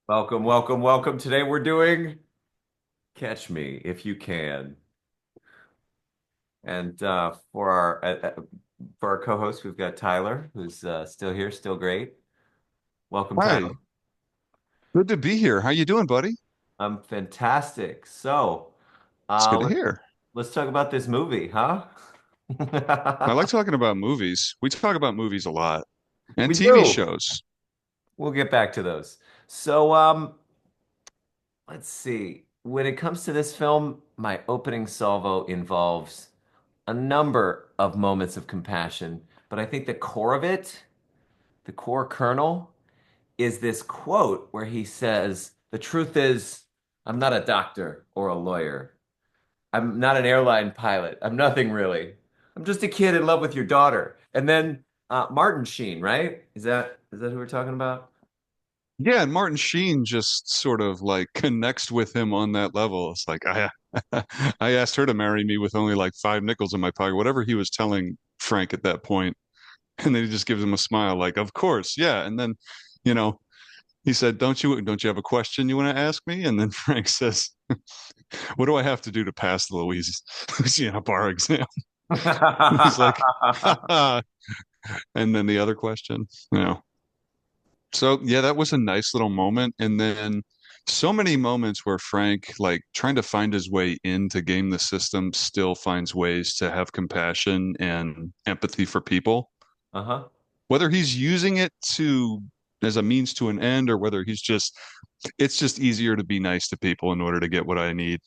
Welcome, welcome, welcome. Today we're doing Catch Me If You Can. And for our co-host, we've got Tyler, who's still here, still great. Welcome, Tyler. Hi, good to be here. How you doing, buddy? I'm fantastic. So, It's uh, good to let's hear. let's talk about this movie, huh? I like talking about movies. We talk about movies a lot and We TV do. shows. We'll get back to those. So, let's see. When it comes to this film, my opening salvo involves a number of moments of compassion, but I think the core of it, the core kernel, is this quote where he says, "The truth is, I'm not a doctor or a lawyer. I'm not an airline pilot. I'm nothing really. I'm just a kid in love with your daughter." And then Martin Sheen, right? Is that who we're talking about? Yeah, and Martin Sheen just sort of like connects with him on that level. It's like I asked her to marry me with only like 5 nickels in my pocket, whatever he was telling Frank at that point. And then he just gives him a smile, like, of course, yeah. And then, you know, he said, don't you have a question you want to ask me? And then Frank says, what do I have to do to pass the Louisiana bar exam? He's like, haha. And then the other question, you know. So yeah, that was a nice little moment. And then so many moments where Frank, like trying to find his way in to game the system, still finds ways to have compassion and empathy for people. Uh-huh. Whether he's using it to as a means to an end or whether it's just easier to be nice to people in order to get what I need.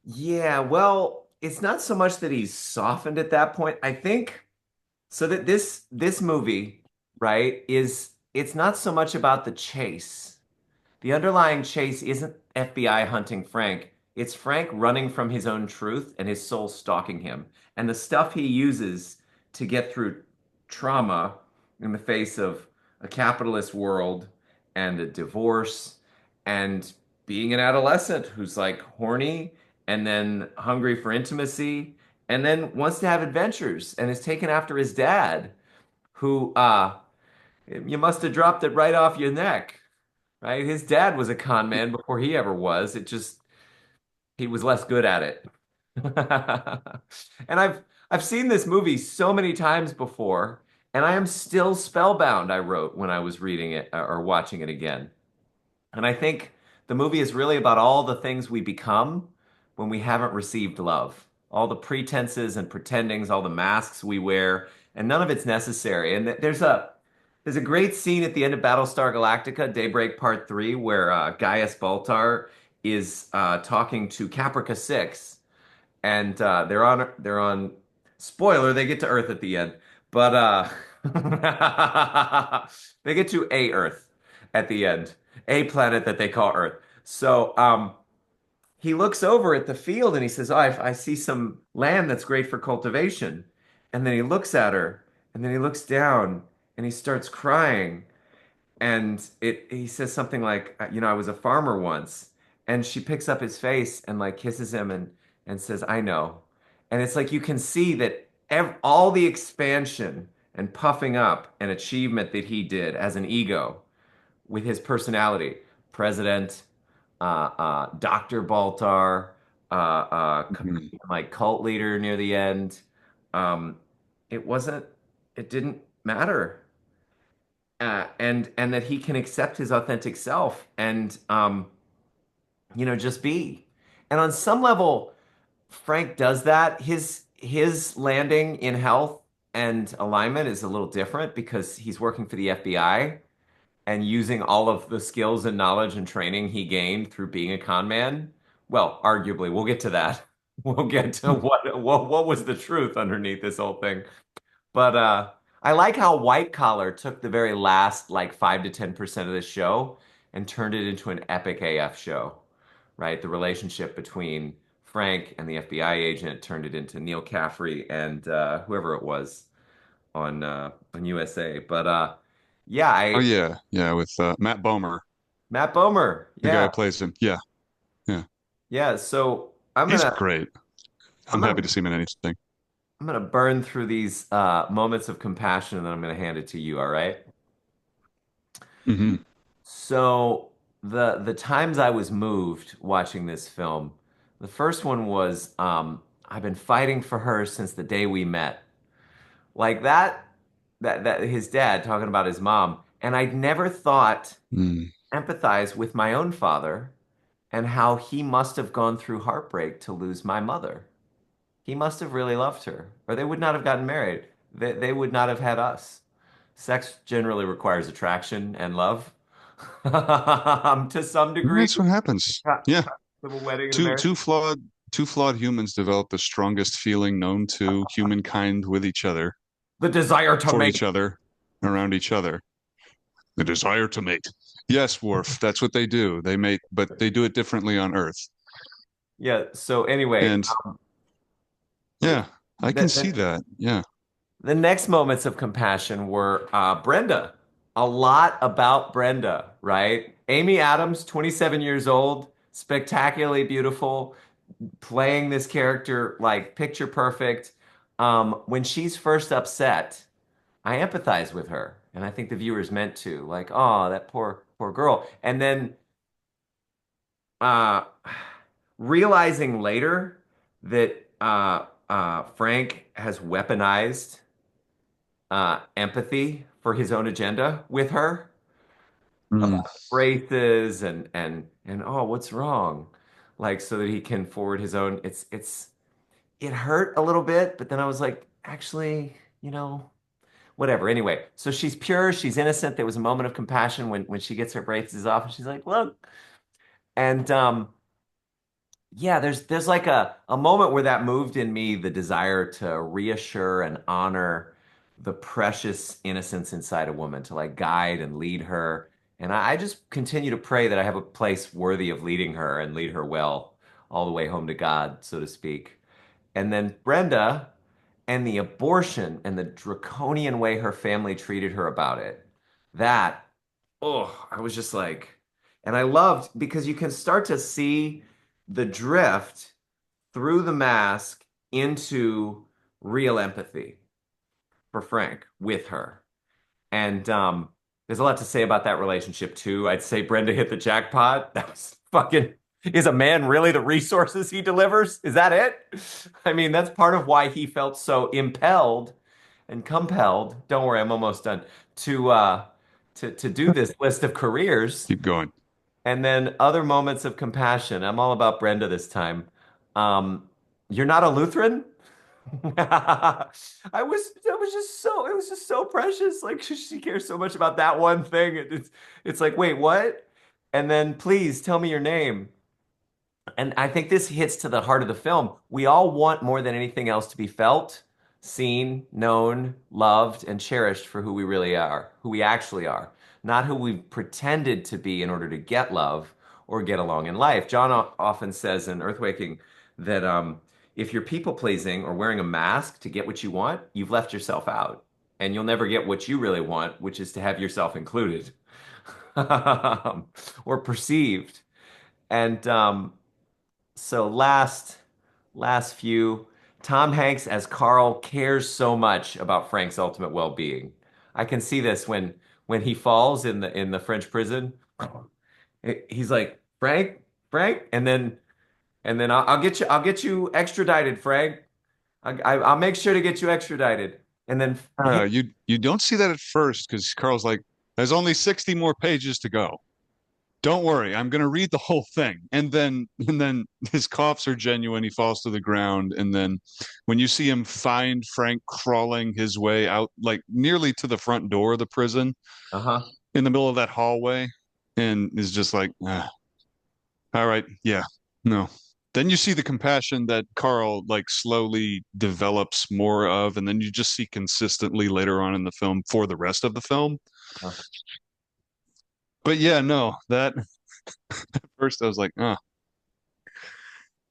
Yeah, well, it's not so much that he's softened at that point. I think so that this movie, right, is it's not so much about the chase. The underlying chase isn't FBI hunting Frank. It's Frank running from his own truth and his soul stalking him. And the stuff he uses to get through trauma in the face of a capitalist world and a divorce and being an adolescent who's like horny and then hungry for intimacy and then wants to have adventures and is taken after his dad who you must have dropped it right off your neck, right? His dad was a con man before he ever was. It just he was less good at it. And I've seen this movie so many times before, and I am still spellbound, I wrote when I was reading it or watching it again. And I think the movie is really about all the things we become when we haven't received love. All the pretenses and pretendings, all the masks we wear, and none of it's necessary. And there's a great scene at the end of Battlestar Galactica, Daybreak Part 3, where Gaius Baltar is talking to Caprica 6, and they're on spoiler, they get to Earth at the end, but they get to a Earth at the end, a planet that they call Earth. So he looks over at the field and he says, "Oh, I see some land that's great for cultivation." And then he looks at her, and then he looks down, and he starts crying, and he says something like, I was a farmer once." And she picks up his face and like kisses him and says, "I know." And it's like you can see that all the expansion and puffing up and achievement that he did as an ego with his personality, president, Dr. Baltar, Mhm. like cult leader near the end. Um, it wasn't, it didn't matter, and that he can accept his authentic self and just be. And on some level, Frank does that. His landing in health and alignment is a little different because he's working for the FBI and using all of the skills and knowledge and training he gained through being a con man. Well, arguably, we'll get to that. We'll get to what was the truth underneath this whole thing. But I like how White Collar took the very last like 5 to 10% of the show and turned it into an epic AF show, right? The relationship between Frank and the FBI agent turned it into Neil Caffrey and whoever it was on USA. But yeah, Oh I yeah, yeah, with Matt Bomer, Matt Bomer, the guy yeah, who plays him. Yeah, yeah, yeah. So I'm he's gonna great. I'm I'm happy to gonna see him in anything. I'm gonna burn through these moments of compassion and then I'm gonna hand it to you. All right. Hmm. So the times I was moved watching this film, the first one was I've been fighting for her since the day we met. Like that his dad talking about his mom, and I'd never thought Mm. empathize with my own father and how he must have gone through heartbreak to lose my mother. He must have really loved her, or they would not have gotten married. They would not have had us. Sex generally requires attraction and love, to some And degree. that's what happens. Yeah. Of a wedding and a Two marriage. two flawed two flawed humans develop the strongest feeling known to humankind with each other, The desire to for mate. each other, around each other. The desire to mate. Yes, Worf, that's what they do. They mate, but they do it differently on Earth. Yeah. So anyway, And yeah, I can see the, that. Yeah. the next moments of compassion were Brenda. A lot about Brenda, right? Amy Adams, 27 years old, spectacularly beautiful, playing this character like picture perfect. When she's first upset, I empathize with her, and I think the viewers meant to. Like, oh, that poor girl. And then uh, realizing later that Frank has weaponized empathy for his own agenda with her Mm. about braces and oh, what's wrong? Like so that he can forward his own. It hurt a little bit, but then I was like, actually, whatever. Anyway, so she's pure, she's innocent. There was a moment of compassion when she gets her braces off, and she's like, look. And yeah, there's like a moment where that moved in me the desire to reassure and honor the precious innocence inside a woman, to like guide and lead her. And I just continue to pray that I have a place worthy of leading her and lead her well all the way home to God, so to speak. And then Brenda and the abortion and the draconian way her family treated her about it. That, oh, I was just like, and I loved because you can start to see the drift through the mask into real empathy for Frank with her. And there's a lot to say about that relationship too. I'd say Brenda hit the jackpot. That was fucking. Is a man really the resources he delivers? Is that it? I mean, that's part of why he felt so impelled and compelled. Don't worry, I'm almost done. To do this list of careers Keep going. and then other moments of compassion. I'm all about Brenda this time. Um, you're not a Lutheran? It was just so precious. Like she cares so much about that one thing. It's like, wait, what? And then please tell me your name. And I think this hits to the heart of the film. We all want more than anything else to be felt, seen, known, loved, and cherished for who we really are, who we actually are, not who we've pretended to be in order to get love or get along in life. John often says in Earthwaking that if you're people pleasing or wearing a mask to get what you want, you've left yourself out, and you'll never get what you really want, which is to have yourself included or perceived. And so last few, Tom Hanks as Carl cares so much about Frank's ultimate well-being. I can see this when he falls in the French prison. He's like, Frank, and then I'll get you extradited, Frank. I'll make sure to get you extradited. And then You don't see that at first because Carl's like, there's only 60 more pages to go. Don't worry, I'm gonna read the whole thing. And then his coughs are genuine, he falls to the ground, and then when you see him find Frank crawling his way out like nearly to the front door of the prison uh-huh. in the middle of that hallway and is just like, ah, all right, yeah, no. Then you see the compassion that Carl like slowly develops more of, and then you just see consistently later on in the film for the rest of the film. But yeah, no, that first I was like, oh.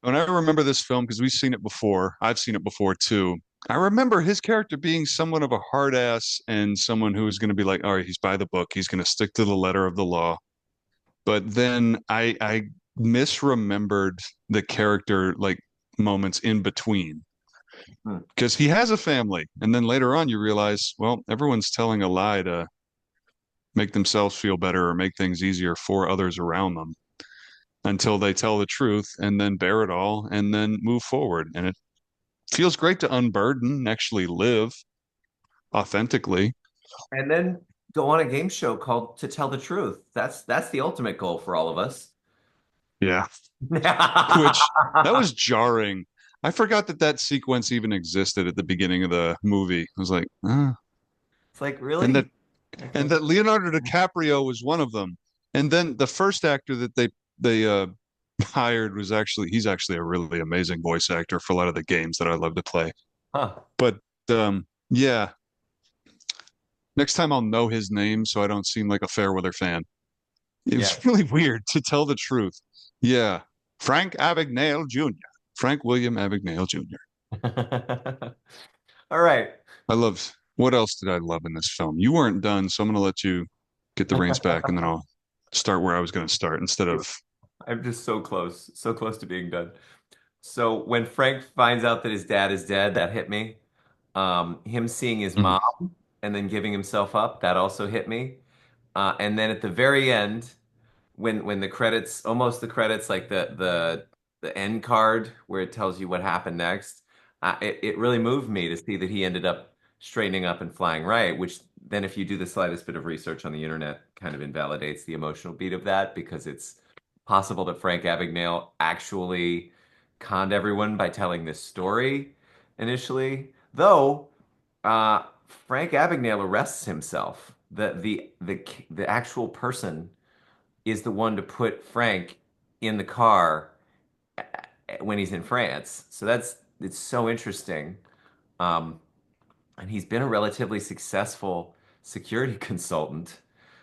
When I remember this film, because we've seen it before, I've seen it before too. I remember his character being somewhat of a hard ass and someone who was going to be like, all right, he's by the book, he's going to stick to the letter of the law. But then I misremembered the character like moments in between Hmm. because he has a family, and then later on you realize, well, everyone's telling a lie to make themselves feel better or make things easier for others around them until they tell the truth and then bear it all and then move forward. And it feels great to unburden and actually live authentically. And then go on a game show called To Tell the Truth. That's the ultimate goal for all of us. Yeah. Which that was jarring. I forgot that that sequence even existed at the beginning of the movie. I was like, It's like, and that really? I and think. that Leonardo DiCaprio was one of them. And then the first actor that they hired was actually he's actually a really amazing voice actor for a lot of the games that I love to play. Huh. But yeah, next time I'll know his name so I don't seem like a Fairweather fan. It Yeah. was really weird to tell the truth. Yeah, Frank Abagnale Jr. Frank William Abagnale Jr. All right. I loved. What else did I love in this film? You weren't done, so I'm going to let you get the reins back, and then I'll start where I was going to start instead of. I'm just so close to being done. So when Frank finds out that his dad is dead, that hit me. Him seeing his Mhm. mom and then giving himself up, that also hit me. And then at the very end, when the credits, almost the credits, like the end card where it tells you what happened next, it really moved me to see that he ended up straightening up and flying right, which then if you do the slightest bit of research on the internet, kind of invalidates the emotional beat of that because it's possible that Frank Abagnale actually conned everyone by telling this story initially, though Frank Abagnale arrests himself. The actual person is the one to put Frank in the car when he's in France. So it's so interesting. Um, and he's been a relatively successful security consultant.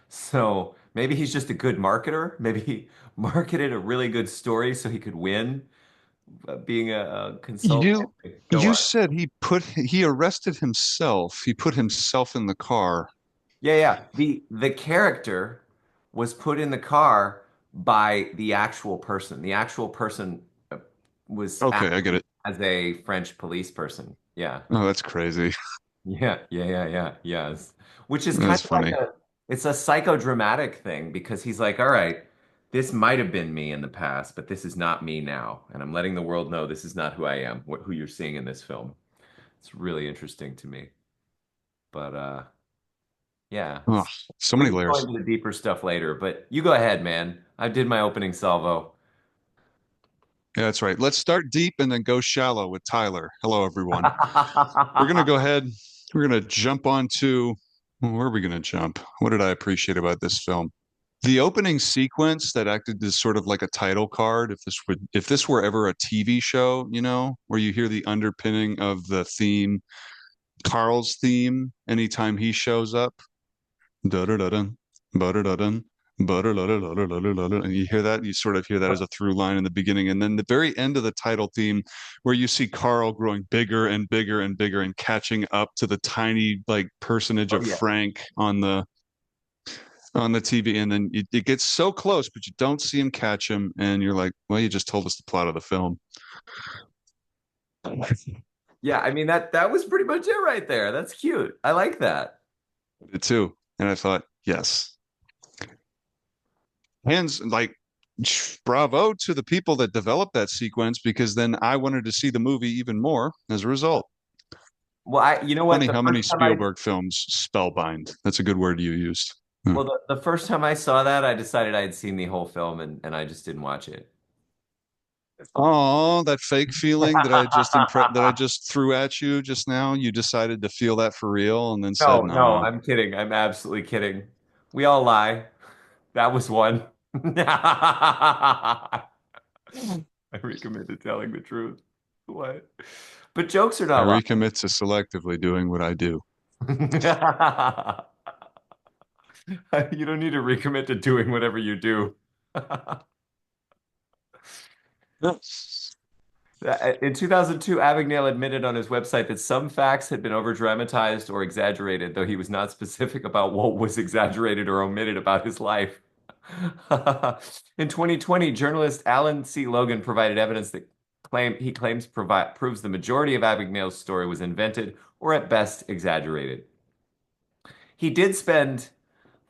So maybe he's just a good marketer. Maybe he marketed a really good story so he could win being a consultant. You Go you on. said he arrested himself. He put himself in the car. Yeah, yeah. The character was put in the car by the actual person. The actual person was Okay, I get acting it. as a French police person. Yeah. Oh, that's crazy. Yeah. Yes. Which is kind That's of like funny. it's a psychodramatic thing because he's like, all right, this might have been me in the past, but this is not me now. And I'm letting the world know this is not who I am, who you're seeing in this film. It's really interesting to me. But yeah, Oh, so we many can go layers. into the deeper stuff later, but you go ahead, man. I did my opening salvo. Yeah, that's right. Let's start deep and then go shallow with Tyler. Hello, everyone. We're gonna go ahead. We're gonna jump onto well, where are we gonna jump? What did I appreciate about this film? The opening sequence that acted as sort of like a title card. If this were ever a TV show, where you hear the underpinning of the theme, Carl's theme, anytime he shows up. Da-da-da-dun, ba-da-da-dun, ba-da-da-da-da-da-da-da. And you hear that, you sort of hear that as a through line in the beginning. And then the very end of the title theme, where you see Carl growing bigger and bigger and bigger and catching up to the tiny like personage Oh of yeah. Frank on the TV. And then it gets so close, but you don't see him catch him. And you're like, well, you just told us the plot of the film. Yeah, I mean that was pretty much it right there. That's cute. I like that. It too. And I thought, yes, hands like bravo to the people that developed that sequence because then I wanted to see the movie even more as a result. Well, you know what? Funny how many Spielberg films spellbind. That's a good word you used. Hmm. The first time I saw that, I decided I had seen the whole film and I just didn't watch it. Oh, that fake feeling that I just threw at you just now. You decided to feel that for real and then said, No, "No, I'm kidding. I'm absolutely kidding. We all lie. That was one. I recommend to telling the truth. What? But jokes are I not recommit to selectively doing what I do." lying. You don't need to recommit to doing whatever you do. Yes. In 2002, Abagnale admitted on his website that some facts had been overdramatized or exaggerated, though he was not specific about what was exaggerated or omitted about his life. In 2020, journalist Alan C. Logan provided evidence that he claims proves the majority of Abagnale's story was invented or at best exaggerated. He did spend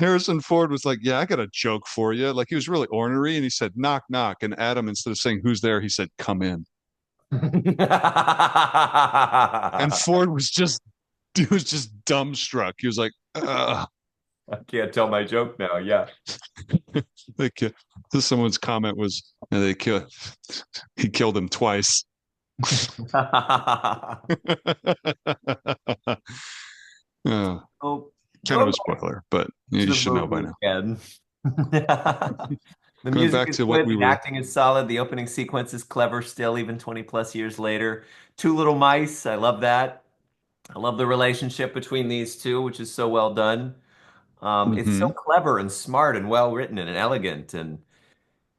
Harrison Ford was like, "Yeah, I got a joke for you." Like he was really ornery, and he said, "Knock, knock." And Adam, instead of saying, "Who's there?" he said, "Come in." And Ford was just, he was just dumbstruck. He was like, Ugh. I can't tell my joke now. Yeah. Like, someone's comment was, they kill, he killed him twice. uh, Oh, Kind of going a back spoiler, but to you the should know by movie now. again. The Going music back is to what good, we the were, acting is solid, the opening sequence is clever still, even 20 plus years later. Two Little Mice, I love that. I love the relationship between these two, which is so well done. It's so hmm clever and smart and well written and elegant, and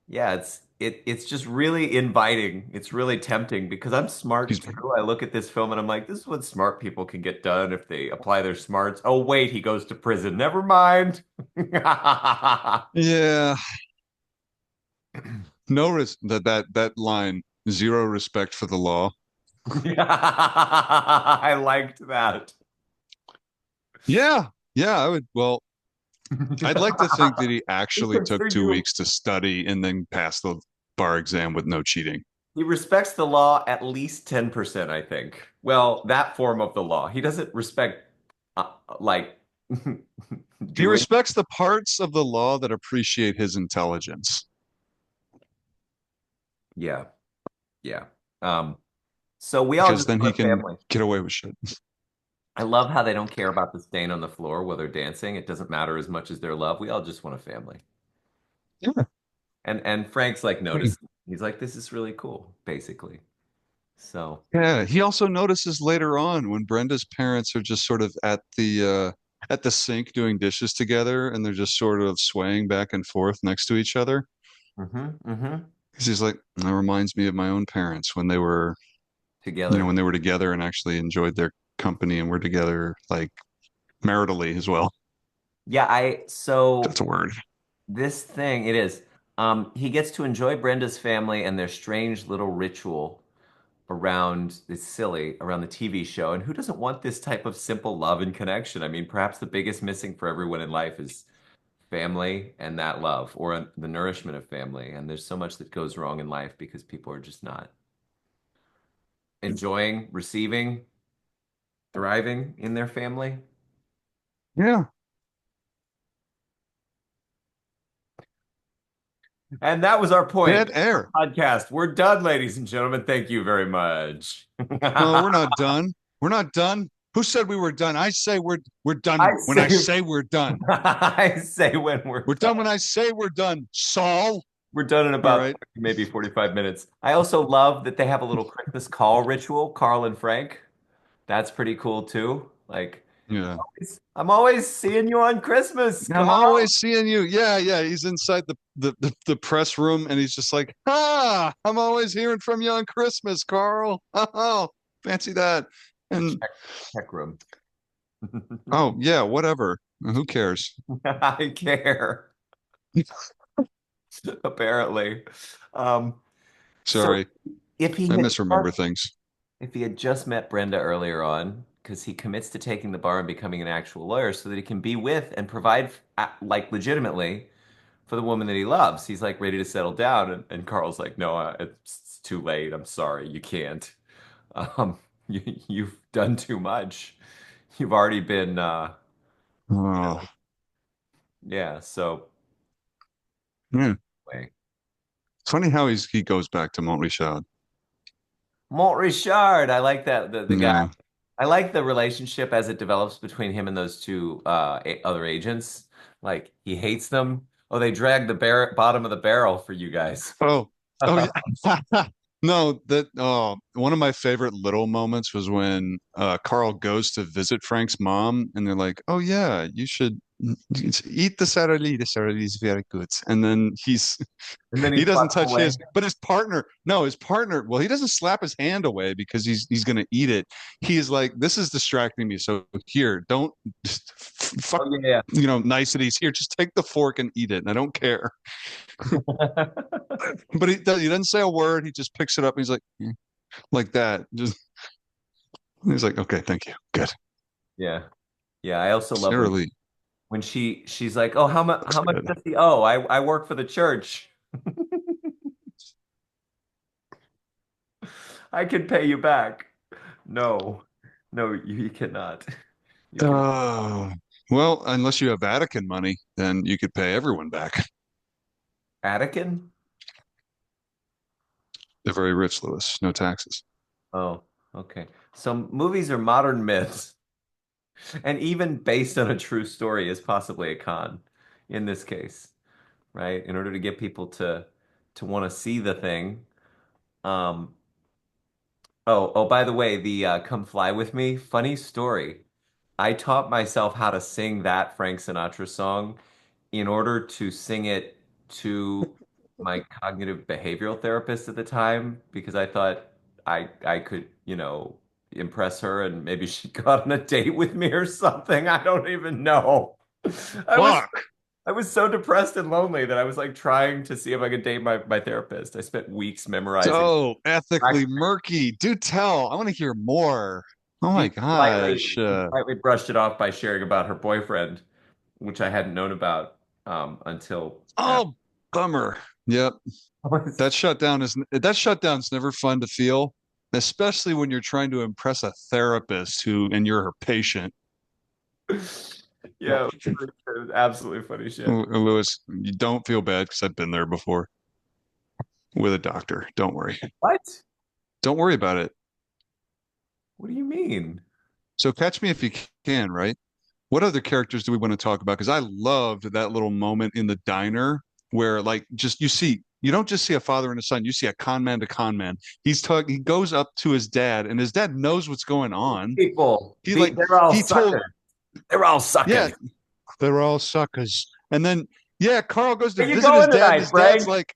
yeah, it's just really inviting. It's really tempting because I'm smart Excuse me. too. I look at this film and I'm like, this is what smart people can get done if they apply their smarts. Oh wait, he goes to prison. Never mind. Yeah, no res that line, zero respect for the law. I liked that. Yeah, yeah, I would. Well, I'd like to think that he He actually took considers 2 weeks to study and then pass the bar exam with no cheating. he respects the law at least 10%, I think. Well, that form of the law. He doesn't respect like He doing. respects the parts of the law that appreciate his intelligence Yeah, yeah. Um, so we all because just then he want a can family. get away with shit. I love how they don't care about the stain on the floor while they're dancing. It doesn't matter as much as their love. We all just want a family. Yeah. And Frank's like noticing. He's like, this is really cool, basically. So, Yeah, he also notices later on when Brenda's parents are just sort of at the sink doing dishes together and they're just sort of swaying back and forth next to each other. mm-hmm. 'Cause he's like, that reminds me of my own parents when they were, Together. when they were together and actually enjoyed their company and were together like maritally as well. Yeah, so That's a word. this thing, it is. He gets to enjoy Brenda's family and their strange little ritual around it's silly around the TV show. And who doesn't want this type of simple love and connection? I mean, perhaps the biggest missing for everyone in life is family and that love or the nourishment of family. And there's so much that goes wrong in life because people are just not enjoying, receiving, thriving in their family. Yeah. And that was our point. Dead air. Podcast. We're done, ladies and gentlemen. Thank you very much. No, we're not done. We're not done. Who said we were done? I say we're I done when I say say we're done. I say when we're We're done. done when I say we're done. Saul. We're done in All about right. maybe 45 minutes. I also love that they have a little Christmas call ritual, Carl and Frank. That's pretty cool too. Like, Yeah. I'm always seeing you on Christmas, I'm Carl. always seeing you. Yeah, yeah. He's inside the press room and he's just like, I'm always hearing from you on Christmas, Carl. Oh, fancy that. The And check room. oh yeah, whatever. Who cares? I care, apparently. Um, so Sorry. if he I had misremember things. if he had just met Brenda earlier on, because he commits to taking the bar and becoming an actual lawyer so that he can be with and provide, like, legitimately for the woman that he loves. He's like ready to settle down. And Carl's like, no, it's too late. I'm sorry. You can't. You've done too much. You've already been, Oh, yeah. So, yeah. anyway. It's funny how he goes back to Montrechal. Mont Richard. I like that. The guy. Yeah. I like the relationship as it develops between him and those two other agents. Like he hates them. Oh, they dragged the bottom of the barrel for you guys. Oh, oh yeah. No, that one of my favorite little moments was when Carl goes to visit Frank's mom and they're like, "Oh yeah, you should eat the Sara Lee. The Sara Lee is very good." And then And then he he doesn't flies touch away. his, but his partner, no, his partner, well, he doesn't slap his hand away because he's gonna eat it. He's like, "This is distracting me. So here, don't just fuck, Oh yeah. niceties here. Just take the fork and eat it. And I don't care." But he doesn't say a word. He just picks it up and he's like, like that. Just he's like, okay, thank you. Good. Yeah. Yeah. I also love Sara when Lee. when she's like, "Oh, That's how much good. does he owe? I work for the church. I can pay you back." No, no, you cannot. You can. Uh, well, unless you have Vatican money, then you could pay everyone back. Anakin? They're very rich, Lewis. No taxes. Oh, okay. So movies are modern myths, and even based on a true story is possibly a con in this case, right? In order to get people to want to see the thing. Um, oh, by the way, the "Come Fly With Me" funny story. I taught myself how to sing that Frank Sinatra song in order to sing it to my cognitive behavioral therapist at the time because I thought I could, impress her and maybe she'd go out on a date with me or something. I don't even know. I was Fuck. I was so depressed and lonely that I was like trying to see if I could date my therapist. I spent weeks memorizing. So ethically murky. Do tell. I want to hear more. Oh my She gosh. slightly brushed it off by sharing about her boyfriend, which I hadn't known about until after. Oh, bummer. Yep. That shutdown's never fun to feel, especially when you're trying to impress a therapist who and you're her patient. Yeah, it was absolutely funny shit. Lewis, you don't feel bad because I've been there before with a doctor. Don't worry. What? Don't worry about it. What do you mean? So catch me if you can, right? What other characters do we want to talk about? Because I loved that little moment in the diner where, like, just you don't just see a father and a son, you see a con man to con man. He goes up to his dad, and his dad knows what's going on. People, He like they're all he told, suckers. They're all yeah, suckers. they were all suckers. And then yeah, Carl goes to Where you visit his going dad, and tonight, Frank?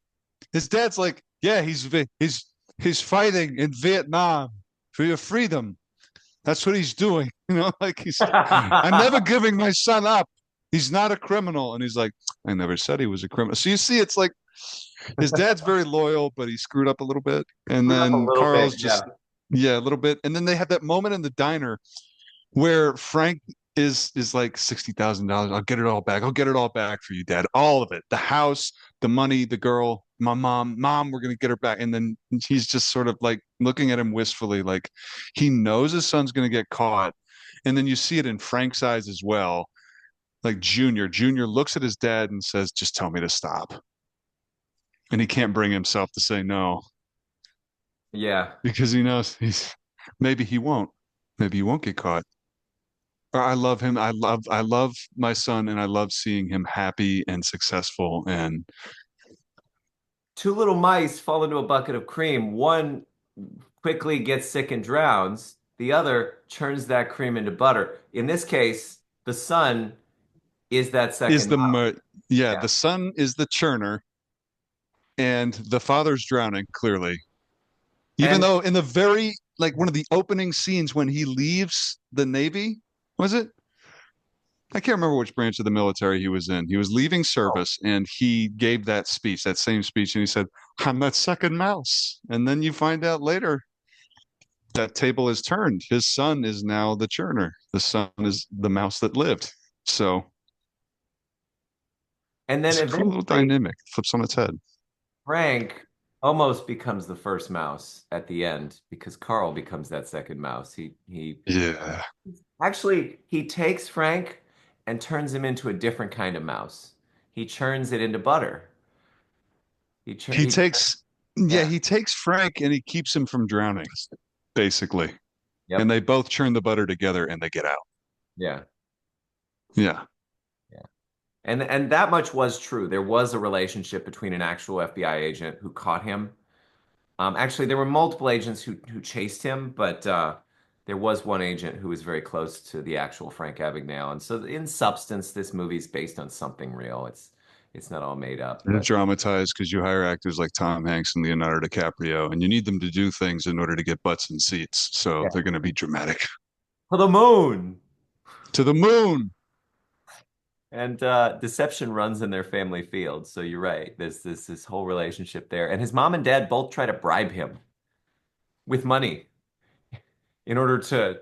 his dad's like, yeah, he's fighting in Vietnam for your freedom. That's what he's doing. Like I'm never giving my son up. He's not a criminal. And he's like, I never said he was a criminal. So you see, it's like his dad's very loyal, but he screwed up a little bit. And Screwed up a then little bit, Carl's yeah. just, yeah, a little bit. And then they have that moment in the diner where Frank is like $60,000. I'll get it all back. I'll get it all back for you, Dad. All of it. The house, the money, the girl, my mom. Mom, we're gonna get her back. And then he's just sort of like looking at him wistfully, like he knows his son's gonna get caught. And then you see it in Frank's eyes as well. Like Junior looks at his dad and says, just tell me to stop. And he can't bring himself to say no Yeah. because he knows maybe he won't. Maybe he won't get caught. I love him. I love my son, and I love seeing him happy and successful. And Two little mice fall into a bucket of cream. One quickly gets sick and drowns. The other churns that cream into butter. In this case, the son is that is second the mouse. yeah, Yeah. the son is the churner, and the father's drowning clearly. Even And though in the very like one of the opening scenes when he leaves the Navy, was it? I can't remember which branch of the military he was in. He was leaving oh, service and he gave that speech, that same speech, and he said, I'm that second mouse. And then you find out later that table is turned. His son is now the churner. The son is the mouse that lived. So and then it's a cool little eventually dynamic. Flips on its head. Frank almost becomes the first mouse at the end because Carl becomes that second mouse. He Yeah. actually he takes Frank and turns him into a different kind of mouse. He churns it into butter. He He takes yeah, yeah. he takes Frank and he keeps him from drowning, basically. And Yep. they both churn the butter together and they get out. Yeah. Yeah. Yeah. And that much was true. There was a relationship between an actual FBI agent who caught him. Actually, there were multiple agents who chased him, but there was one agent who was very close to the actual Frank Abagnale. And so, in substance, this movie is based on something real. It's not all made up, And it's but dramatized because you hire actors like Tom Hanks and Leonardo DiCaprio, and you need them to do things in order to get butts and seats. So yeah. they're going to be dramatic. For the moon. To the moon. And deception runs in their family field. So you're right. There's this whole relationship there. And his mom and dad both try to bribe him with money in order to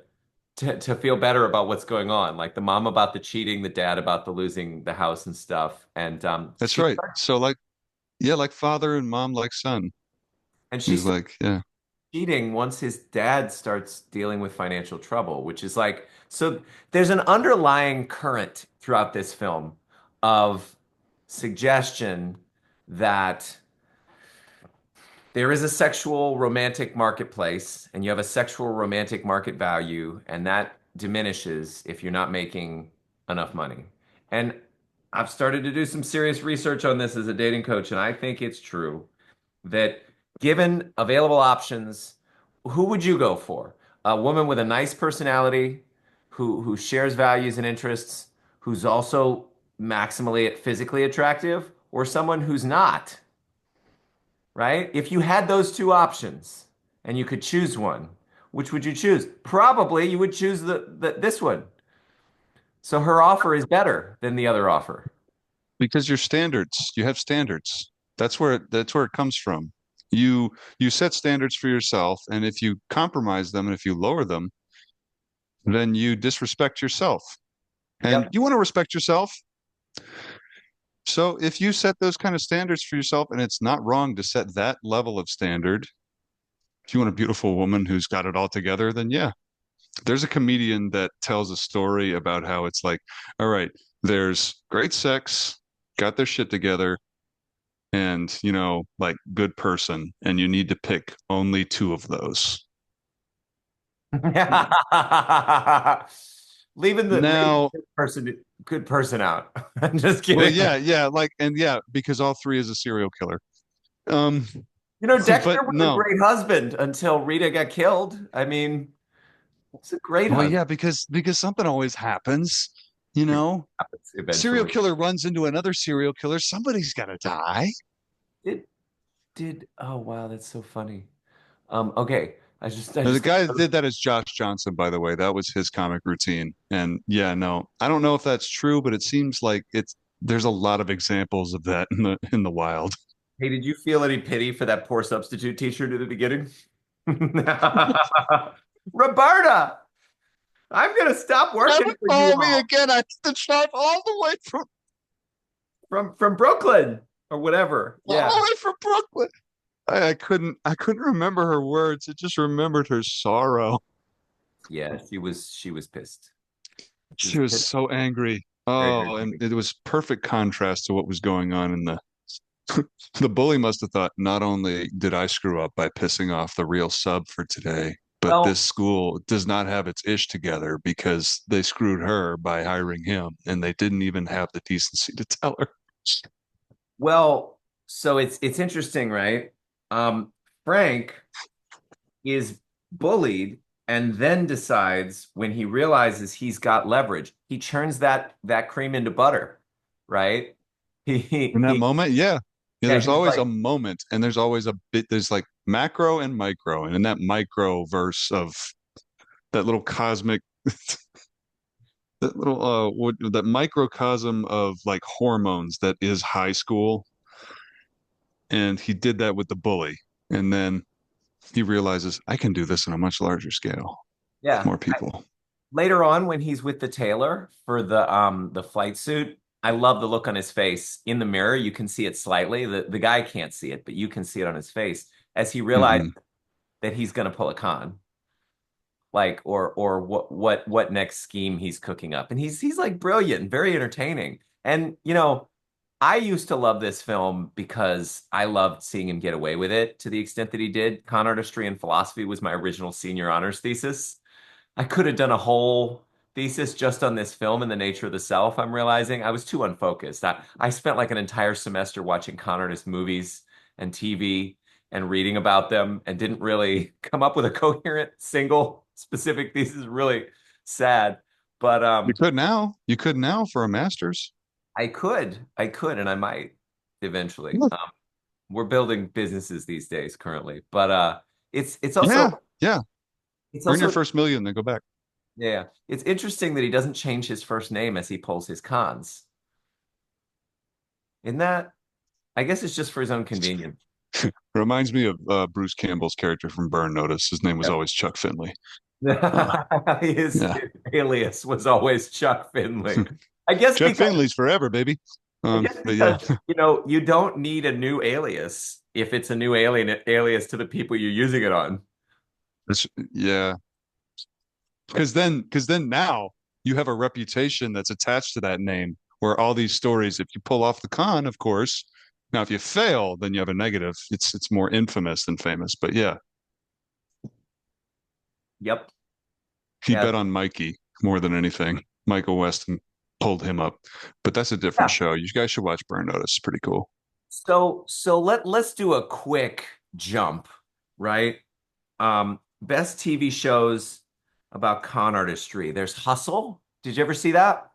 to feel better about what's going on. Like the mom about the cheating, the dad about the losing the house and stuff. And That's right. So like, yeah, like father and mom like son. she He's starts like, yeah, cheating once his dad starts dealing with financial trouble, which is like, so there's an underlying current throughout this film of suggestion that there is a sexual romantic marketplace, and you have a sexual romantic market value, and that diminishes if you're not making enough money. And I've started to do some serious research on this as a dating coach, and I think it's true that given available options, who would you go for? A woman with a nice personality, who shares values and interests, who's also maximally physically attractive, or someone who's not? Right? If you had those two options and you could choose one, which would you choose? Probably you would choose this one. So her offer is better than the other offer. because your standards, you have standards. That's where it comes from. You set standards for yourself, and if you compromise them and if you lower them, then you disrespect yourself. And Yep. you want to respect yourself. So if you set those kind of standards for yourself, and it's not wrong to set that level of standard, if you want a beautiful woman who's got it all together, then yeah. There's a comedian that tells a story about how it's like, all right, there's great sex, got their shit together, and like good person, and you need to pick only two of those. Leaving Now, good person out. I'm just well, kidding. yeah, yeah, like, and yeah, because all three is a serial killer. Um, You know, Dexter but was a no. great husband until Rita got killed. I mean, it's a great Well, husband. yeah, because something always happens, you It know. happens Serial eventually. killer runs into another serial killer. Somebody's got to die. It did. Oh wow, that's so funny. Okay. I Now, the just guy that did that is Josh Johnson, by the way. That was his comic routine. And yeah, no, I don't know if that's true, but it seems like there's a lot of examples of that in the wild. Hey, did you feel any pity for that poor substitute teacher at the beginning? Roberta, I'm gonna stop working Never for you call me all again. I have to drive from Brooklyn or whatever. all Yeah. the way from Brooklyn. I couldn't remember her words. I just remembered her sorrow. Yeah, she was pissed. She She was was pissed, so angry. very Oh, and irritating. it was perfect contrast to what was going on in the the bully must have thought, not only did I screw up by pissing off the real sub for today, but this Well, school does not have its ish together because they screwed her by hiring him and they didn't even have the decency to tell her. so it's interesting, right? Frank is bullied and then decides when he realizes he's got leverage, he churns that cream into butter, right? In that He moment, yeah. Yeah, yeah, there's he's always like, a moment and there's always a bit, there's like macro and micro. And in that micro verse of that little cosmic that little that microcosm of like hormones that is high school, and he did that with the bully, and then he realizes I can do this on a much larger scale with yeah. more people. Later on, when he's with the tailor for the flight suit, I love the look on his face in the mirror. You can see it slightly. The guy can't see it, but you can see it on his face as he realizes Hmm. that he's going to pull a con, like or what next scheme he's cooking up. And he's like brilliant and very entertaining. And I used to love this film because I loved seeing him get away with it to the extent that he did. Con artistry and philosophy was my original senior honors thesis. I could have done a whole thesis just on this film and the nature of the self. I'm realizing I was too unfocused. I spent like an entire semester watching con artist movies and TV and reading about them and didn't really come up with a coherent single specific thesis. Really sad. But You could now for a master's. I could, and I might eventually. Look, We're building businesses these days currently, but it's yeah, also yeah. it's Earn your also first million, then go back. yeah, it's interesting that he doesn't change his first name as he pulls his cons. Isn't that? I guess it's just for his own convenience. Reminds me of Bruce Campbell's character from Burn Notice. His name was Yeah. always Chuck Finley. Uh, His yeah. alias was always Chuck Finley. I guess Chuck because Finley's forever, baby. I guess But yeah, because you don't need a new alias if it's a new alias to the people you're using it on. yeah. Because then now you have a reputation that's attached to that name where all these stories, if you pull off the con, of course, now if you fail, then you have a negative. It's more infamous than famous. But yeah, Yep. he Yeah. bet on Mikey more than anything. Michael Weston pulled him up. But that's a different Yeah. show. You guys should watch Burn Notice. It's pretty cool. So let's do a quick jump, right? Best TV shows about con artistry. There's Hustle. Did you ever see that?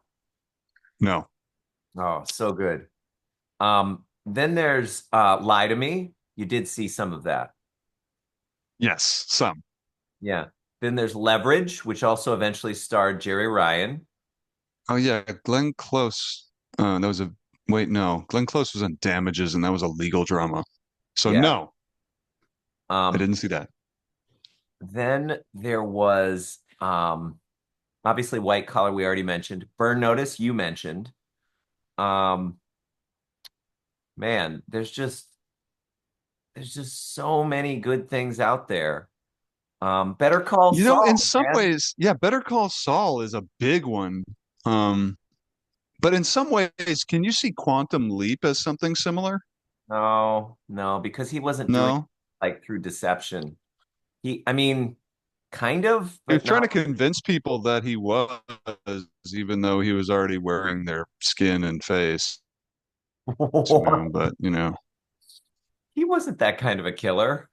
No. Oh, so good. Then there's Lie to Me. You did see some of that. Yes, some. Yeah. Then there's Leverage, which also eventually starred Jerry Ryan. Oh yeah, Glenn Close. That was a wait, no. Glenn Close was on Damages, and that was a legal drama. So Yeah. no, I Um, didn't see that. then there was obviously White Collar, we already mentioned. Burn Notice, you mentioned. Um, man, there's just so many good things out there. Better Call In Saul, some man. ways, yeah, Better Call Saul is a big one. Um, but in some ways, can you see Quantum Leap as something similar? No, no, because he wasn't doing No. like through deception. I mean, kind of, He was but trying not. to convince people that he was, even though he was already wearing their skin and face, but He wasn't that kind of a killer.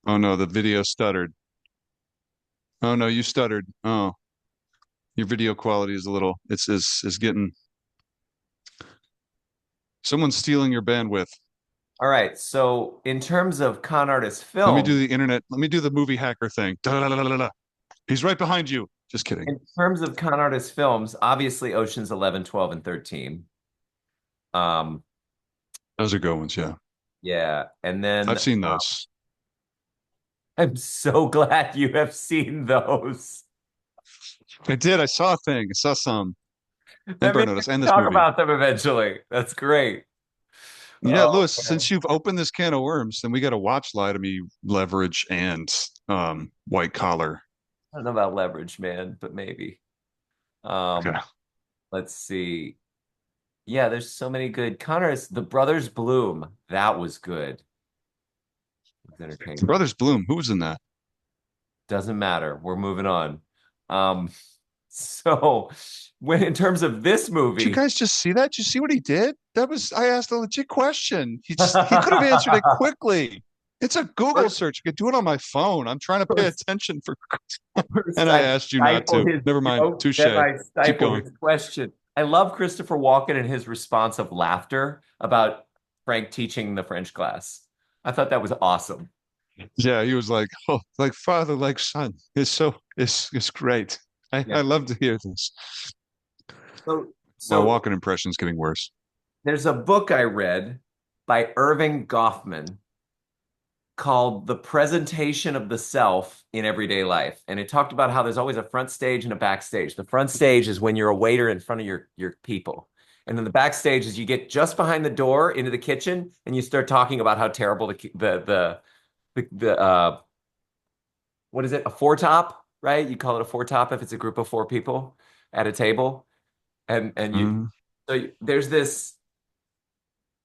oh no, the video stuttered. Oh no, you stuttered. Oh, your video quality is a little, it's getting, someone's stealing your bandwidth. All right, so in terms of con artist Let me do film, the internet. Let me do the movie hacker thing. Da-da-da-da-da-da. He's right behind you. Just kidding. in terms of con artist films, obviously Ocean's 11, 12, and 13. Um, Those are good ones. Yeah. yeah, and then I've seen those. I'm so glad you have seen those. I did. I saw a thing. I saw some and That Burn means we Notice and can this talk movie. about them eventually. That's great. Yeah, Oh Lewis, man. since you've opened this can of worms, then we got to watch Lie to Me, Leverage, and White Collar. I don't know about Leverage, man, but maybe. Um, Okay. let's see. Yeah, there's so many good Connors. The Brothers Bloom, that was good. It's entertainment. Brothers Bloom. Who was in that? Doesn't matter. We're moving on. Um, so when in terms of this Did you movie, guys just see that? Did you see what he did? That was I asked a legit question. He could have answered it quickly. It's a Google first, search. I could do it on my phone. I'm trying to pay first, attention for first and I I asked you not stifle to. his Never mind. joke, Touche. then I Keep stifle going. his question. I love Christopher Walken and his response of laughter about Frank teaching the French class. I thought that was awesome. Yeah, he was like, oh, like father, like son. It's great. I Yeah. love to hear this. So, My so walking impression's getting worse. there's a book I read by Irving Goffman called The Presentation of the Self in Everyday Life. And it talked about how there's always a front stage and a backstage. The front stage is when you're a waiter in front of your people. And then the backstage is you get just behind the door into the kitchen and you start talking about how terrible the what is it? A four top, right? You call it a four top if it's a group of four people at a table. And you Mm. so there's this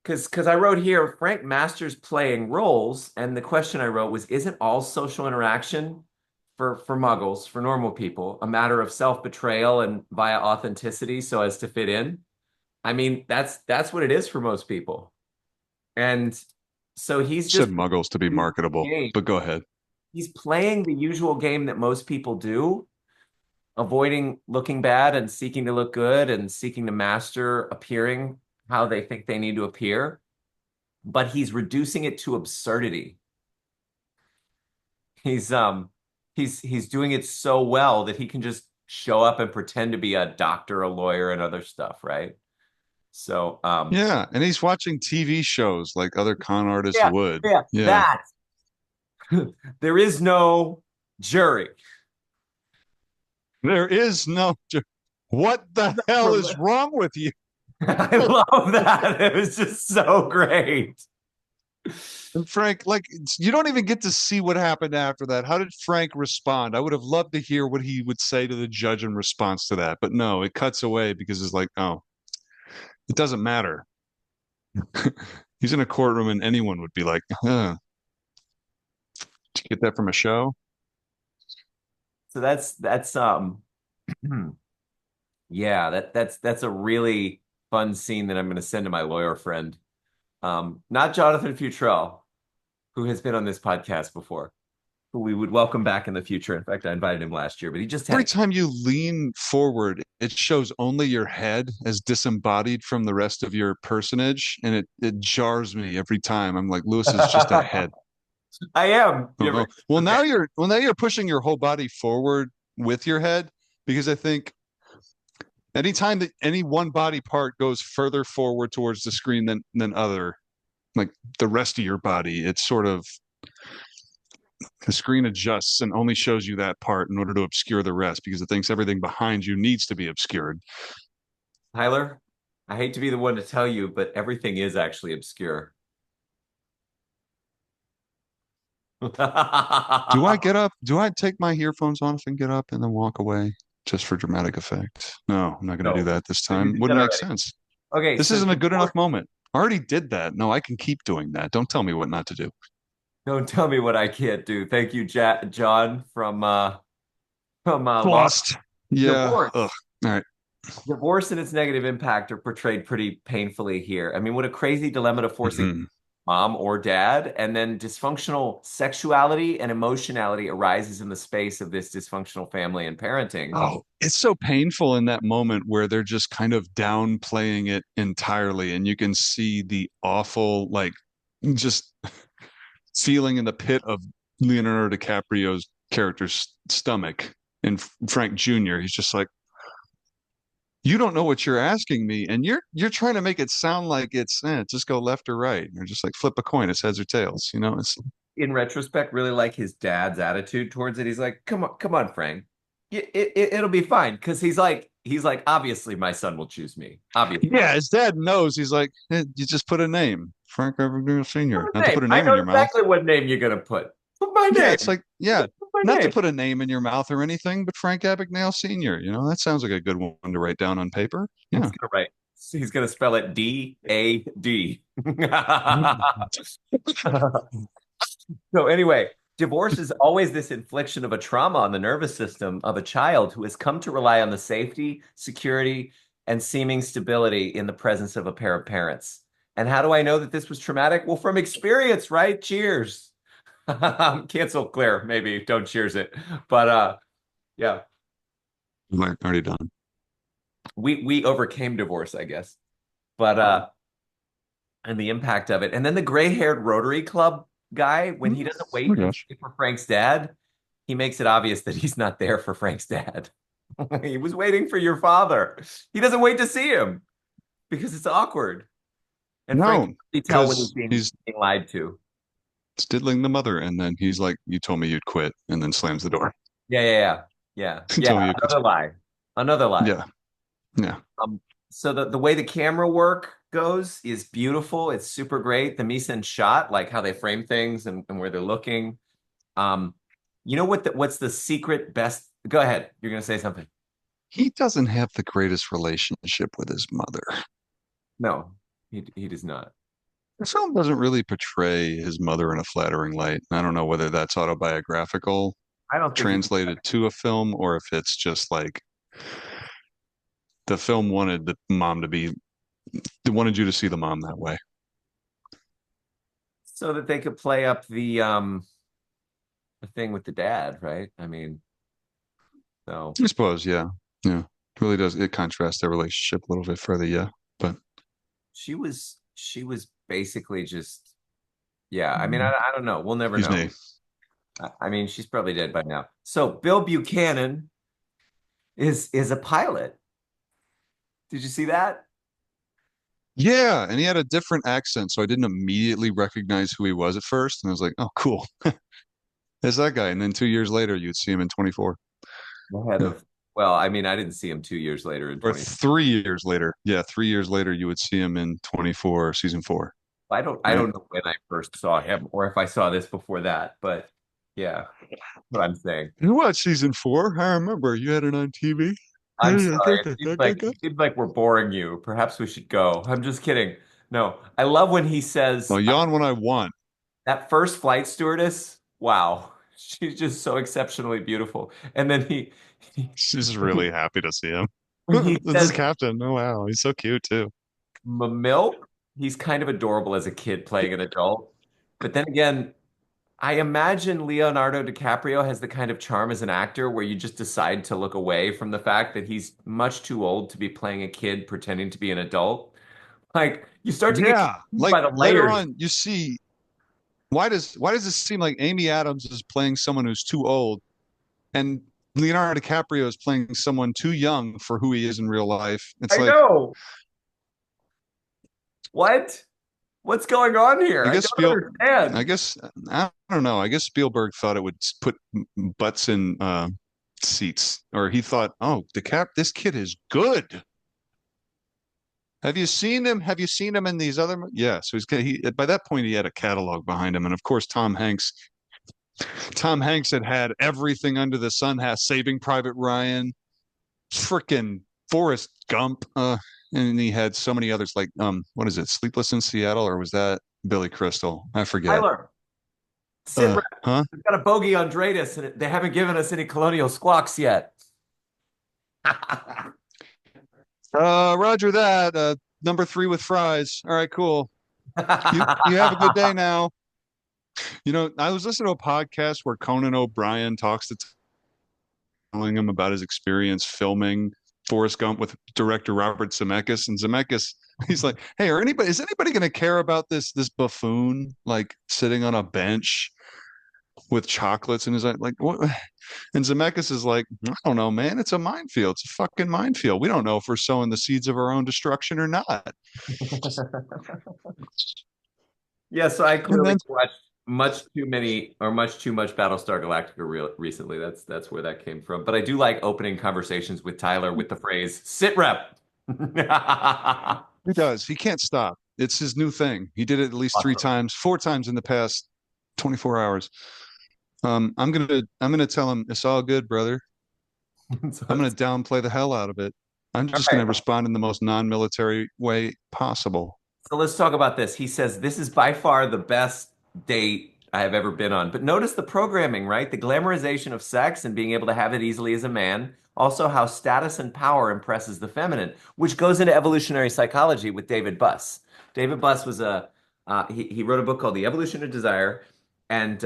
because I wrote here Frank Masters playing roles, and the question I wrote was, isn't all social interaction for muggles, for normal people, a matter of self-betrayal and via authenticity so as to fit in? I mean, that's what it is for most people. And so he's You said just muggles to be marketable, game. but go ahead. He's playing the usual game that most people do, avoiding looking bad and seeking to look good and seeking to master appearing how they think they need to appear, but he's reducing it to absurdity. He's um he's doing it so well that he can just show up and pretend to be a doctor, a lawyer, and other stuff, right? So Yeah, and he's watching TV shows like other con artists yeah, would. yeah, Yeah. that there is no jury. There is no. What the hell is wrong with you? I love that. It was just so great. And Frank, like, you don't even get to see what happened after that. How did Frank respond? I would have loved to hear what he would say to the judge in response to that. But no, it cuts away because it's like, oh, it doesn't matter. He's in a courtroom and anyone would be like, huh, did you get that from a show? So that's yeah, that's a really fun scene that I'm going to send to my lawyer friend. Not Jonathan Futrell, who has been on this podcast before, who we would welcome back in the future. In fact, I invited him last year, but he just had Every a time you lean forward, it shows only your head as disembodied from the rest of your personage, and it jars me every time. I'm like, Lewis is just a head. I am. You ever Uh-oh. Well, okay. now you're pushing your whole body forward with your head because I think anytime that any one body part goes further forward towards the screen than other, like the rest of your body, it's sort of the screen adjusts and only shows you that part in order to obscure the rest because it thinks everything behind you needs to be obscured. Tyler, I hate to be the one to tell you, but everything is actually obscure. Do I get up? Do I take my earphones off and get up and then walk away just for dramatic effect? No, I'm not going to do No, that this you time. did that Wouldn't make already. sense. Okay, This so isn't a good divorce. enough moment. I already did that. No, I can keep doing that. Don't tell me what not to do. Don't tell me what I can't do. Thank you, John from Lost. Lost. Yeah. Ugh. Divorce. All right. Divorce and its negative impact are portrayed pretty painfully here. I mean, what a crazy dilemma to force a Mhm. mom or dad, and then dysfunctional sexuality and emotionality arises in the space of this dysfunctional family and parenting. Oh, it's so painful in that moment where they're just kind of downplaying it entirely, and you can see the awful, like, just feeling in the pit of Leonardo DiCaprio's character's stomach and Frank Jr. He's just like, you don't know what you're asking me, and you're trying to make it sound like it's just go left or right, or just like flip a coin, it's heads or tails. You know, it's In retrospect, really like his dad's attitude towards it. He's like, come on, Frank. It'll be fine. Because he's like, obviously my son will choose me. Obviously. yeah. His dad knows. He's like, you just put a name, Frank Abagnale Sr. Put a Not to name. put a I name in know your mouth. exactly what name you're gonna put. Put my Yeah, it's name. like, yeah, Put my not to name. put a name in your mouth or anything, but Frank Abagnale Sr. You know, that sounds like a good one to write down on paper. He's Yeah. gonna write. He's gonna spell it D-A-D. So anyway, divorce is always this infliction of a trauma on the nervous system of a child who has come to rely on the safety, security, and seeming stability in the presence of a pair of parents. And how do I know that this was traumatic? Well, from experience, right? Cheers. Cancel Claire, maybe don't cheers it. But yeah, I'm already done. we overcame divorce, I guess. But and the impact of it. And then the gray-haired Rotary Club guy, when he doesn't Oh wait and gosh. stay for Frank's dad, he makes it obvious that he's not there for Frank's dad. He was waiting for your father. He doesn't wait to see him because it's awkward. And Frank can No, really tell when because he's being lied to. diddling the mother, and then he's like, "You told me you'd quit," and then slams the door. Yeah, yeah, yeah. Yeah. He Yeah. told me you'd quit. Another lie. Another lie. Yeah, yeah. Um, so the way the camera work goes is beautiful. It's super great. The mise en shot, like how they frame things and where they're looking. Um, you know what's the secret best? Go ahead. You're gonna say something. He doesn't have the greatest relationship with his mother. No, he does not. The film doesn't really portray his mother in a flattering light. I don't know whether that's autobiographical, I don't think he. translated to a film, or if it's just like the film wanted the mom to be, they wanted you to see the mom that way. So that they could play up the thing with the dad, right? I mean, so I suppose, yeah. Yeah. It really does. It contrasts their relationship a little bit further, yeah. But she was basically just yeah. I mean, I don't know. We'll never excuse know. me. I mean, she's probably dead by now. So Bill Buchanan is a pilot. Did you see that? Yeah, and he had a different accent, so I didn't immediately recognize who he was at first. And I was like, oh, cool. There's that guy. And then 2 years later, you'd see him in 24. The head Yeah. of Well, I mean, I didn't see him 2 years later in Or 20. 3 years later. Yeah, 3 years later, you would see him in 24, season four, I right? don't know when I first saw him or if I saw this before that, but yeah, what I'm saying. You watched season four. I remember you had it on TV. I'm sorry. It seems like we're boring you. Perhaps we should go. I'm just kidding. No, I love when he says Well, yawn when I want. that first flight stewardess. Wow, she's just so exceptionally beautiful. And then he She's really happy to see him. when he This is says Captain. Oh wow, he's so cute too. Milk, he's kind of adorable as a kid playing an adult. But then again, I imagine Leonardo DiCaprio has the kind of charm as an actor where you just decide to look away from the fact that he's much too old to be playing a kid pretending to be an adult. Like you start to get Yeah, confused like by the later layers. on, you see why does it seem like Amy Adams is playing someone who's too old and Leonardo DiCaprio is playing someone too young for who he is in real life? It's I like know. What? What's going on here? I I guess don't Spiel, I understand. guess I don't know. I guess Spielberg thought it would put butts in seats, or he thought, oh, this kid is good. Have you seen him? Have you seen him in these other? Yeah, so by that point he had a catalog behind him, and of course Tom Hanks. Tom Hanks had had everything under the sun. Has Saving Private Ryan, freaking Forrest Gump, and he had so many others like what is it, Sleepless in Seattle, or was that Billy Crystal? I forget. Tyler, sit rep. Huh? We've got a bogey on Dratus, and they haven't given us any colonial squawks yet. Roger that. Number three with fries. All right, cool. You have a good day now. I was listening to a podcast where Conan O'Brien talks to telling him about his experience filming Forrest Gump with director Robert Zemeckis, and Zemeckis, he's like, "Hey, is anybody going to care about this buffoon like sitting on a bench with chocolates?" And he's like, "What?" And Zemeckis is like, "I don't know, man. It's a minefield. It's a fucking minefield. We don't know if we're sowing the seeds of our own destruction or not." Yeah, so I And clearly then, watched much too much Battlestar Galactica recently. That's where that came from. But I do like opening conversations with Tyler with the phrase "sit rep." he does. He can't stop. It's his new thing. He did it at least three Awesome. times, four times in the past 24 hours. I'm gonna tell him it's all good, brother. I'm gonna downplay the hell out of it. I'm All just right. gonna respond in the most non-military way possible. So let's talk about this. He says, "This is by far the best date I have ever been on." But notice the programming, right? The glamorization of sex and being able to have it easily as a man. Also, how status and power impresses the feminine, which goes into evolutionary psychology with David Buss. David Buss was he wrote a book called The Evolution of Desire, and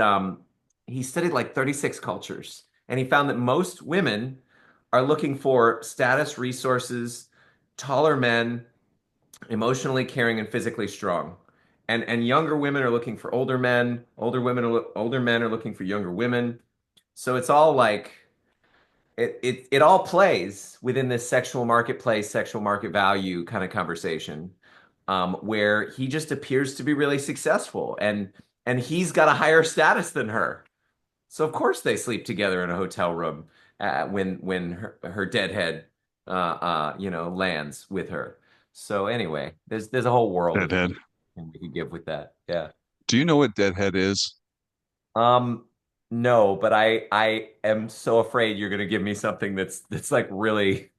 he studied like 36 cultures. And he found that most women are looking for status, resources, taller men, emotionally caring and physically strong. And younger women are looking for older men, older men are looking for younger women. So it's all like it all plays within this sexual marketplace, sexual market value kind of conversation, where he just appears to be really successful and he's got a higher status than her. So of course they sleep together in a hotel room when her deadhead lands with her. So anyway, there's a whole world of Deadhead. we could give with that. Yeah. Do you know what deadhead is? Um, no, but I am so afraid you're gonna give me something that's like really.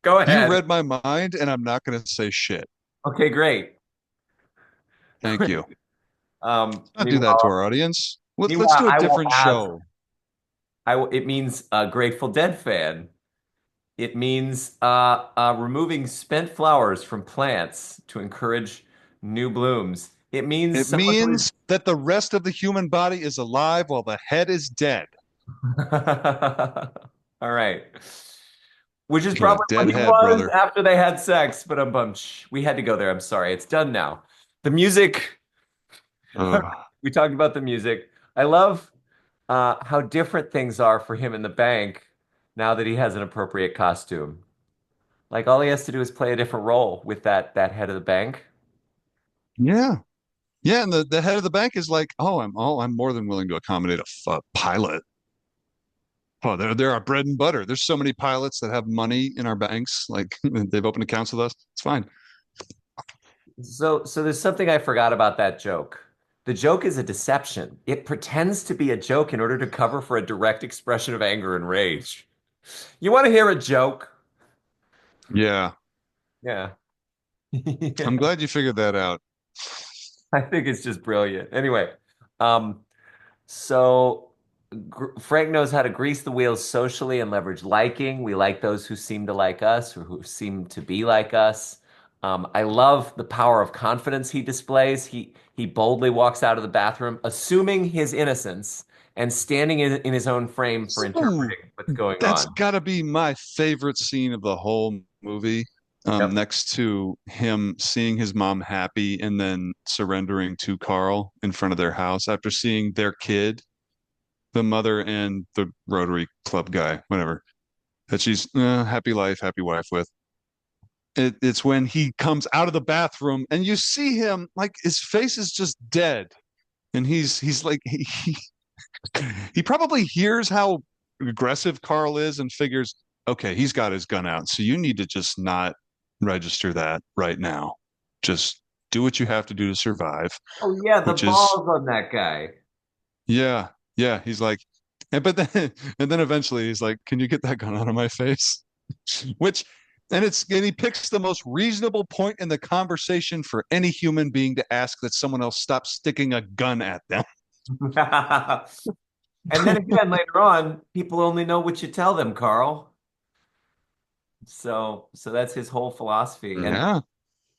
Go You ahead. read my mind, and I'm not gonna say shit. Okay, great. Thank you. Not do that to Meanwhile, our audience. Let's meanwhile, do a I will different ask. show. It means a Grateful Dead fan. It means removing spent flowers from plants to encourage new blooms. It means It someone who means that the rest of the human body is alive while the head is dead. is. All right. Which is What a probably what he deadhead, was brother. after they had sex, but we had to go there. I'm sorry. It's done now. The music, Ugh. we talked about the music. I love how different things are for him in the bank now that he has an appropriate costume. Like all he has to do is play a different role with that head of the bank. Yeah. Yeah, and the head of the bank is like, "Oh, I'm more than willing to accommodate a pilot." Oh, they're our bread and butter. There's so many pilots that have money in our banks, like they've opened accounts with us. It's fine. So there's something I forgot about that joke. The joke is a deception. It pretends to be a joke in order to cover for a direct expression of anger and rage. You want to hear a joke? Yeah, Yeah. I'm Yeah. glad you figured that out. I think it's just brilliant. Anyway, um, so Frank knows how to grease the wheels socially and leverage liking. We like those who seem to like us or who seem to be like us. I love the power of confidence he displays. He boldly walks out of the bathroom, assuming his innocence and standing in his own frame for Ooh, interpreting what's going that's on. got to be my favorite scene of the whole movie. Yep. Next to him seeing his mom happy and then surrendering to Carl in front of their house after seeing their kid, the mother and the Rotary Club guy, whatever, that she's happy life, happy wife with. It's when he comes out of the bathroom and you see him like his face is just dead, and he's like he probably hears how aggressive Carl is and figures, okay, he's got his gun out, so you need to just not register that right now. Just do what you have to do to survive, Oh yeah, the which is balls on that guy. yeah, yeah. He's like, and but then and then eventually he's like, can you get that gun out of my face? Which and he picks the most reasonable point in the conversation for any human being to ask that someone else stop sticking a gun at them. And then again, later on, people only know what you tell them, Carl. So that's his whole philosophy. And Yeah.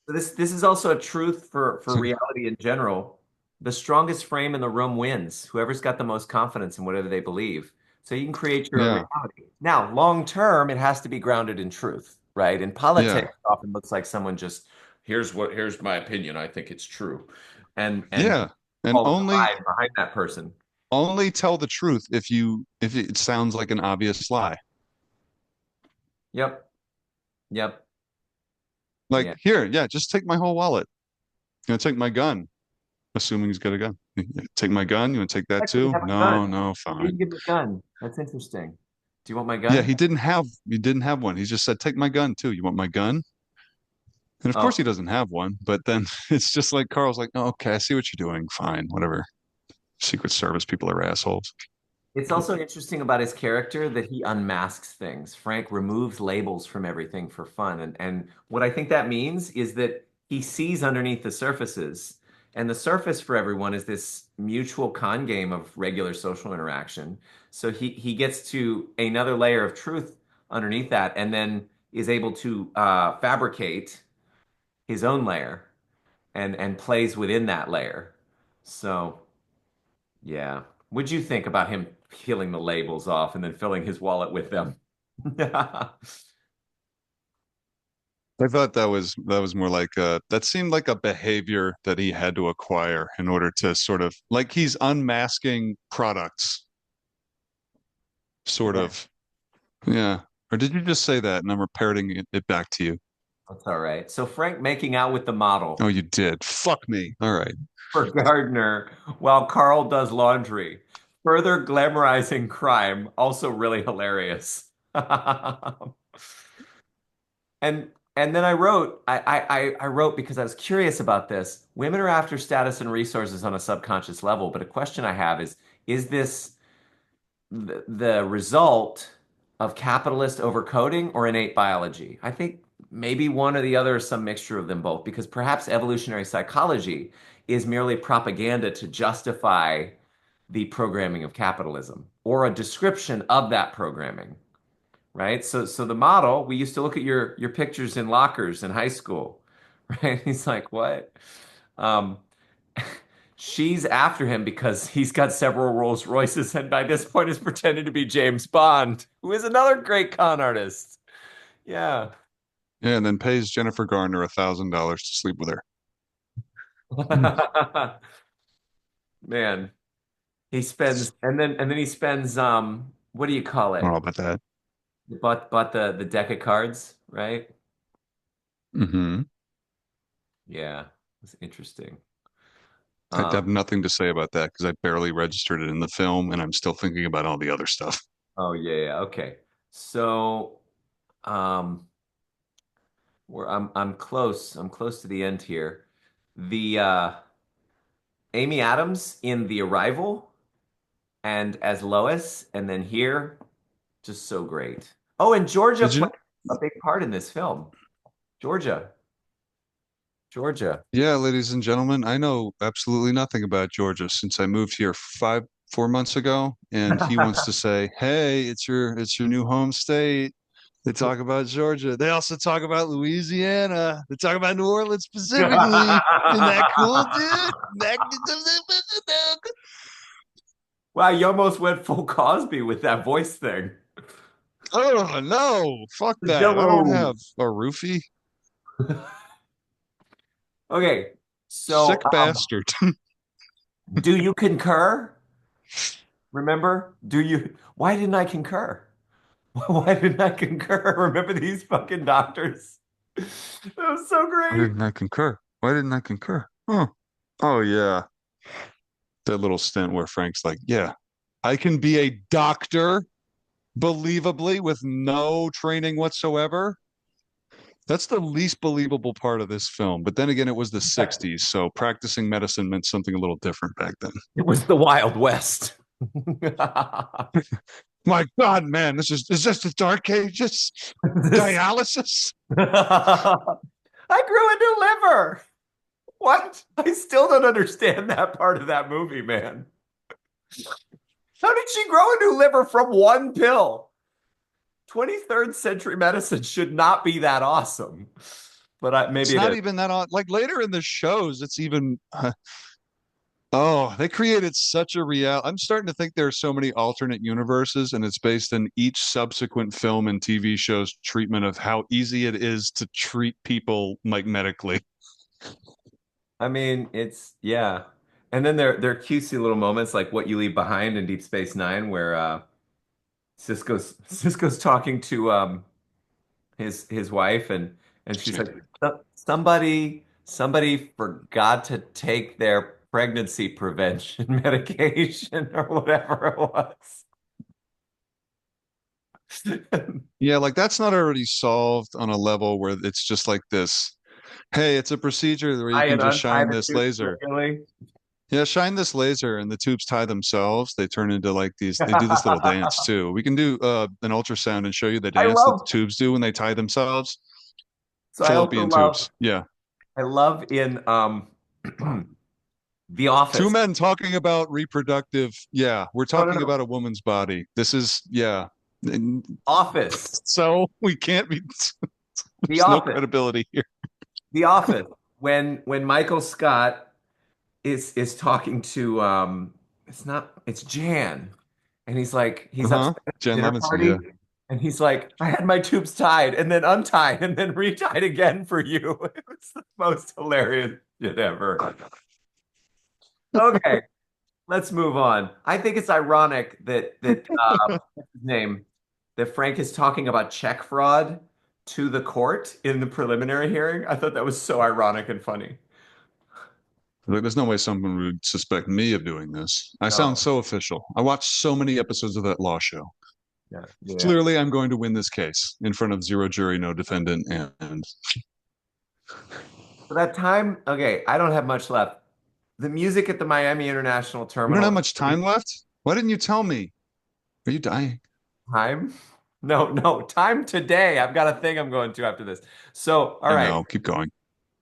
this is also a truth for reality in general. The strongest frame in the room wins. Whoever's got the most confidence in whatever they believe. So you can create your own Yeah. reality. Now, long term, it has to be grounded in truth, right? In Yeah. politics, it often looks like someone just here's my opinion. I think it's true, and Yeah. And all only hide behind that person. only tell the truth if it sounds like an obvious lie. Yep, yep, Like, yeah. here, yeah, just take my whole wallet. You want to take my gun, assuming he's got a gun. Take my gun, you want to take that Actually, too? have a No, gun. no, You fine. didn't give me a gun. That's interesting. Do you want my Yeah, gun? he didn't have one. He just said, take my gun too. You want my gun? And of course Oh, he doesn't have one, but then it's just like Carl's like, oh, okay, I see what you're doing. Fine, whatever. Secret Service people are assholes. it's also interesting about his character that he unmasks things. Frank removes labels from everything for fun. And what I think that means is that he sees underneath the surfaces. And the surface for everyone is this mutual con game of regular social interaction. So he gets to another layer of truth underneath that and then is able to fabricate his own layer and plays within that layer. So. Yeah. What'd you think about him peeling the labels off and then filling his wallet with them? I thought that was more like that seemed like a behavior that he had to acquire in order to sort of like he's unmasking products, sort Yeah, of. Yeah. Or did you just say that and I'm parroting it back to you? that's all right. So Frank making out with the model Oh, you did. Fuck me. All right. for Gardner while Carl does laundry, further glamorizing crime, also really hilarious. And then I wrote because I was curious about this. Women are after status and resources on a subconscious level, but a question I have is this the result of capitalist overcoding or innate biology? I think maybe one or the other is some mixture of them both, because perhaps evolutionary psychology is merely propaganda to justify the programming of capitalism or a description of that programming, right? So the model, we used to look at your pictures in lockers in high school, right? He's like, what? Um, she's after him because he's got several Rolls Royces and by this point is pretending to be James Bond, who is another great con artist. Yeah. Yeah, and then pays Jennifer Garner $1,000 to sleep with her. Hmm. Man, he spends and then he spends what do you call I don't know it? about that. But the deck of cards, right? Hmm. Yeah. It's interesting. I Um have nothing to say about that because I barely registered it in the film and I'm still thinking about all the other stuff. Oh yeah, yeah. Okay. So um I'm close. I'm close to the end here. The Amy Adams in The Arrival and as Lois, and then here, just so great. Oh, and Georgia Did you? played a big part in this film. Georgia. Georgia. Yeah, ladies and gentlemen, I know absolutely nothing about Georgia since I moved here 4 months ago, and he wants to say, "Hey, it's your new home state." They talk about Georgia. They also talk about Louisiana. They talk about New Orleans specifically. Isn't that cool, dude? Wow, you almost went full Cosby with that voice thing. Oh no, fuck that. I don't Jello. have a roofie. Okay, so Sick bastard. do you concur? Remember? Do you? Why didn't I concur? Why didn't I concur? Remember these fucking doctors? That was so Why great. didn't I concur? Why didn't I concur? Huh. Oh yeah. That little stint where Frank's like, yeah, I can be a doctor believably with no training whatsoever. That's the least believable part of this film. But then again, it was the 60s, so practicing medicine meant something a little different back then. It was the Wild West. My God, man, is this the dark ages? This- Dialysis? I grew a new liver. What? I still don't understand that part of that movie, man. How did she grow a new liver from one pill? 23rd century medicine should not be that awesome. But It's maybe it not is. even that on. Like later in the shows, it's even. Oh, they created such a real. I'm starting to think there are so many alternate universes, and it's based in each subsequent film and TV show's treatment of how easy it is to treat people like medically. I mean, it's yeah. And then there are cutesy little moments like What You Leave Behind in Deep Space Nine, where Cisco's talking to his wife, and she's like, somebody forgot to take their pregnancy prevention medication or whatever it was. Yeah, like that's not already solved on a level where it's just like this. Hey, it's a procedure where you I can and just untie shine the this tubes laser. manually. Yeah, shine this laser and the tubes tie themselves. They turn into like these, they do this little dance too. We can do an ultrasound and show you the I dance that the love tubes do when they tie themselves. so I also Fallopian love tubes. Yeah. I love in The Two Office. men talking about reproductive. Yeah, we're No, no, talking no. about a woman's body. This is, yeah. And Office. so we can't be, The there's no Office. credibility here. The Office. When Michael Scott is talking to it's Jan, and he's Uh-huh. upset at the Jen dinner Levinson, yeah. party, and he's like, I had my tubes tied and then untied and then retied again for you. It was the most hilarious shit ever. Okay, let's move on. I think it's ironic that what's his name that Frank is talking about check fraud to the court in the preliminary hearing. I thought that was so ironic and funny. Like, there's no way someone would suspect me of doing this. I sound No, so official. I watched so many episodes of that law show. yeah, yeah. Clearly, I'm going to win this case in front of zero jury, no defendant, and For that time, okay, I don't have much left. The music at the Miami International we don't Terminal have much time left. Why didn't you tell me? Are you dying? time? No, no, time today. I've got a thing I'm going to after this. So, all I right, know. Keep going.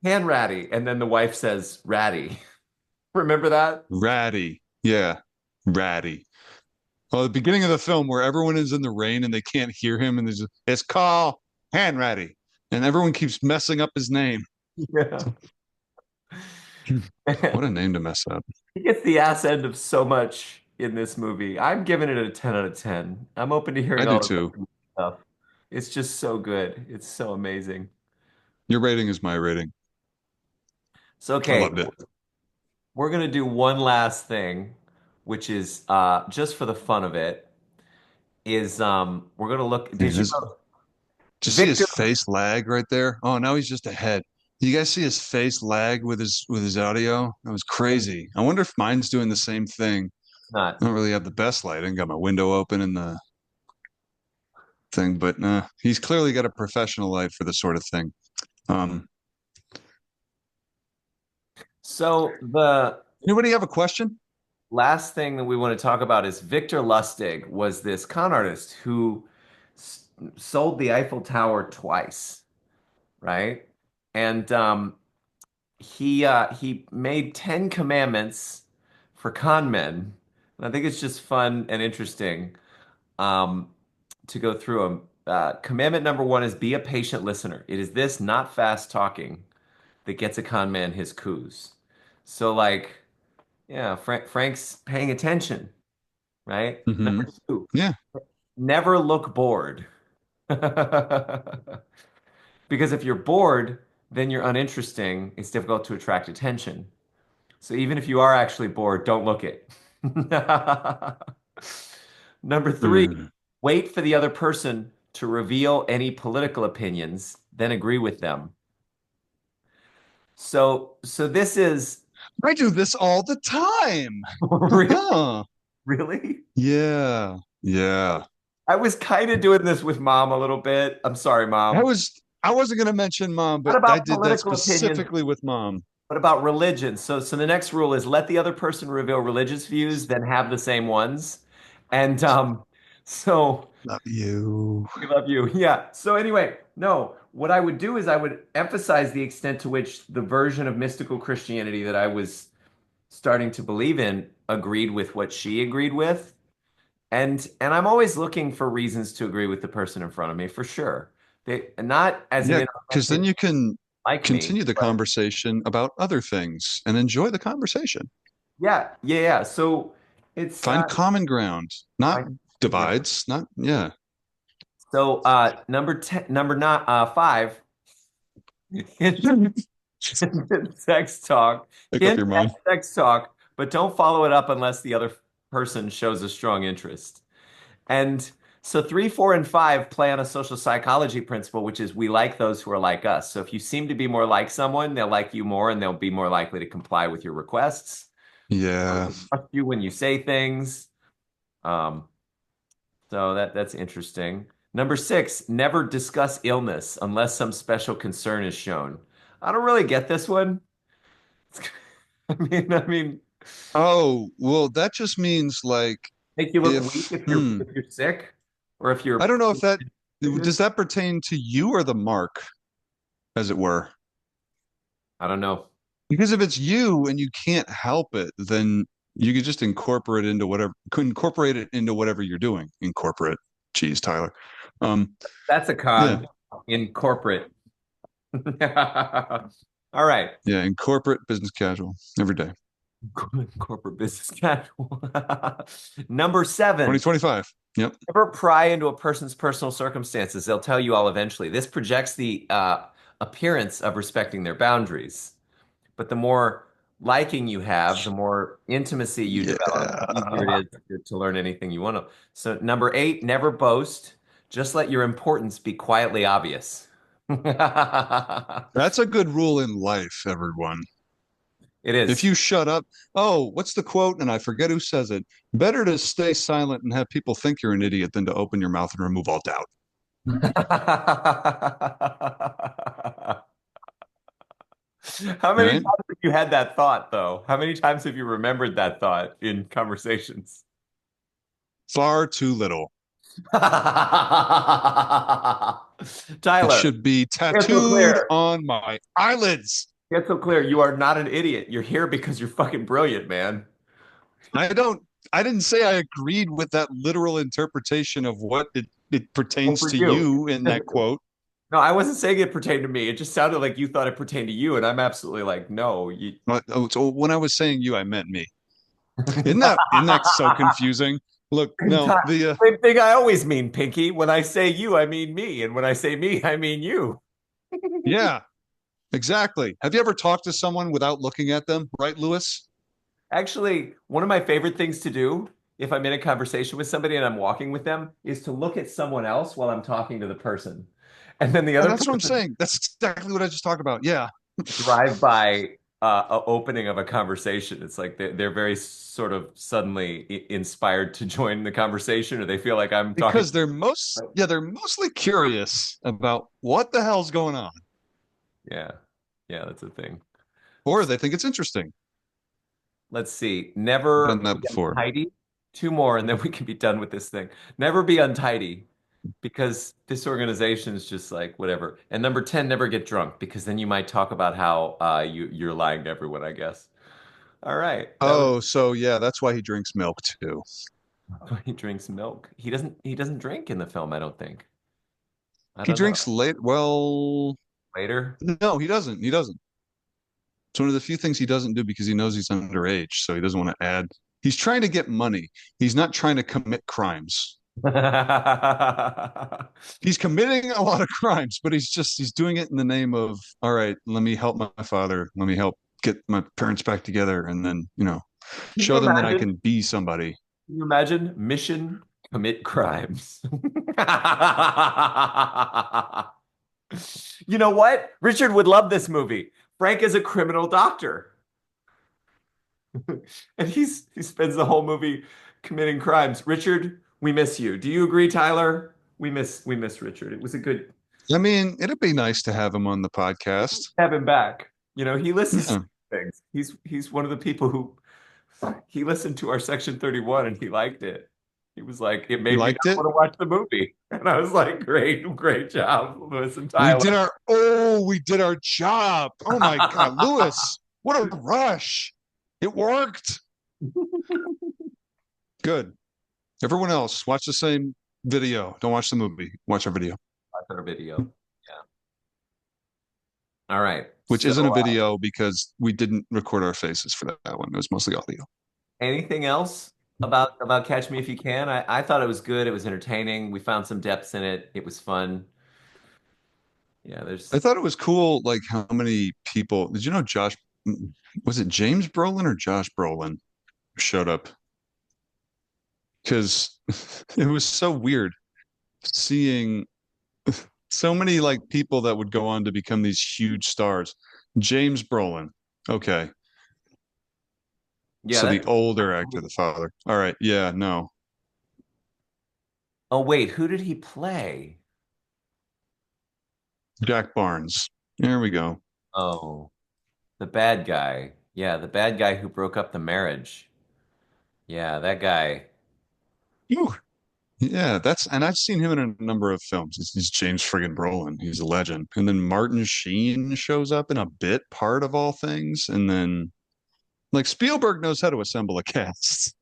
hand ratty. And then the wife says ratty. Remember that? Ratty. Yeah. Ratty. Well, the beginning of the film where everyone is in the rain and they can't hear him, and there's it's called Hand Ratty, and everyone keeps messing up his name. Yeah. What a name to mess up. He gets the ass end of so much in this movie. I'm giving it a 10 out of 10. I'm open to I hearing do all the too. stuff. It's just so good. It's so amazing. Your rating is my rating. So, I okay, loved it. we're gonna do one last thing, which is just for the fun of it, is we're gonna look. Did Man, you this, know did you see his Victor? face lag right there? Oh, now he's just ahead. You guys see his face lag with his audio? That was crazy. I wonder if mine's doing the same thing. Not. I don't really have the best lighting. Got my window open in the thing, but he's clearly got a professional life for this sort of thing. Um, So the Anybody have a question? last thing that we want to talk about is Victor Lustig was this con artist who sold the Eiffel Tower twice, right? And he made 10 commandments for con men. And I think it's just fun and interesting um, to go through them. Commandment number one is be a patient listener. It is this, not fast talking, that gets a con man his coups. So like, yeah, Frank's paying attention, right? Hmm. Number two, Yeah. never look bored. Because if you're bored, then you're uninteresting. It's difficult to attract attention. So even if you are actually bored, don't look it. Number three, Mm. wait for the other person to reveal any political opinions, then agree with them. So this is I do this all the time. really, Huh. really. Yeah. Yeah. I was kind of doing this with mom a little bit. I'm sorry, mom. I wasn't going to mention mom, Not but I about did that political opinions, specifically with mom. but about religion. So the next rule is let the other person reveal religious views, then have the same ones. And so Love you. we love you. Yeah. So anyway, no, what I would do is I would emphasize the extent to which the version of mystical Christianity that I was starting to believe in agreed with what she agreed with. And I'm always looking for reasons to agree with the person in front of me, for sure. They not as an Yeah, because inauthentic then you can like me, continue the but conversation about other things and enjoy the conversation. yeah, yeah, yeah. So it's Find common ground, not I- yeah. divides, not, yeah. So number 10, number not five, hint at sex talk. Make up Hint your at mind. sex talk, but don't follow it up unless the other person shows a strong interest. And so three, four, and five play on a social psychology principle, which is we like those who are like us. So if you seem to be more like someone, they'll like you more and they'll be more likely to comply with your requests. Yeah. Trust you when you say things. Um, so that's interesting. Number six, never discuss illness unless some special concern is shown. I don't really get this one. I mean, Oh, well, that just means like make you look weak if, if you're sick or if I you're don't know if that, does that pertain to you or the mark, as it were? I don't know. Because if it's you and you can't help it, then you could just incorporate it into whatever you're doing. Incorporate. Geez, Tyler. Um, That's a yeah, con in corporate. All right. yeah, incorporate business casual every day. Corporate business casual. Number seven, 2025. Yep. never pry into a person's personal circumstances. They'll tell you all eventually. This projects the appearance of respecting their boundaries. But the more liking you have, the more intimacy you develop, the easier Yeah. it is to learn anything you want to. So number eight, never boast. Just let your importance be quietly obvious. That's a good rule in life, everyone. It If is. you shut up, oh, what's the quote? And I forget who says it. Better to stay silent and have people think you're an idiot than to open your mouth and remove all doubt. How many Right? times have you had that thought, though? How many times have you remembered that thought in conversations? Far too little. It Tyler, should be get so tattooed clear. on my eyelids. Get so clear. You are not an idiot. You're here because you're fucking brilliant, man. I don't I didn't say I agreed with that literal interpretation of what it Well, pertains for to you. you in that quote. No, I wasn't saying it pertained to me. It just sounded like you thought it pertained to you, and I'm absolutely like, no. So when I was saying you, I meant me. Isn't that so confusing? Look, no, the Same thing I always mean, Pinky. When I say you, I mean me, and when I say me, I mean you. yeah, exactly. Have you ever talked to someone without looking at them, right, Lewis? Actually, one of my favorite things to do if I'm in a conversation with somebody and I'm walking with them is to look at someone else while I'm talking to the person. And then the Oh, other that's what I'm person saying. That's exactly what I just talked about. Yeah. drive by opening of a conversation. It's like they're very sort of suddenly inspired to join the conversation, or they feel like I'm talking. Because they're mostly curious about what the hell's going on, Yeah, yeah, that's a thing. or they think it's interesting. Let's see. Never Done that be before. untidy. Two more, and then we can be done with this thing. Never be untidy because this organization is just like whatever. And number 10, never get drunk because then you might talk about how you're lying to everyone, I guess. All right. That was Oh, so yeah, that's why he drinks milk too. he drinks milk. He doesn't drink in the film, I don't think. I He don't know. drinks late. Well, Later. no, he doesn't. He doesn't. It's one of the few things he doesn't do because he knows he's underage, so he doesn't want to add. He's trying to get money. He's not trying to commit crimes. He's committing a lot of crimes, but he's doing it in the name of, all right, let me help my father. Let me help get my parents back together and then, Can you show them that I imagine? can be somebody. Can you imagine? Mission commit crimes. You know what? Richard would love this movie. Frank is a criminal doctor. And he spends the whole movie committing crimes. Richard, we miss you. Do you agree, Tyler? We miss Richard. It was a good I mean, it'd be nice to have him on the podcast. have him back. He listens to Yeah. things. He's one of the people who he listened to our Section 31 and he liked it. He was like, it You made me liked not it? want to watch the movie. And I was like, great, great job, Lewis and We Tyler. did our job. Oh my God, Lewis, what a rush. It worked. Good. Everyone else, watch the same video. Don't watch the movie. Watch our video, Watch our video. Yeah. All right. which So, isn't a video because we didn't record our faces for that one. It was mostly audio. anything else about Catch Me If You Can? I thought it was good. It was entertaining. We found some depths in it. It was fun. Yeah, I there's thought it was cool, like how many people. Did you know Josh? Was it James Brolin or Josh Brolin showed up? Because it was so weird seeing so many like people that would go on to become these huge stars. James Brolin. Okay. yeah, So the that's older actor, the father. All right. Yeah, no. Oh wait, who did he play? Jack Barnes. There we go. Oh, the bad guy. Yeah, the bad guy who broke up the marriage. Yeah, that guy. Ooh. Yeah, and I've seen him in a number of films. He's James friggin' Brolin. He's a legend. And then Martin Sheen shows up in a bit part of all things. And then like Spielberg knows how to assemble a cast.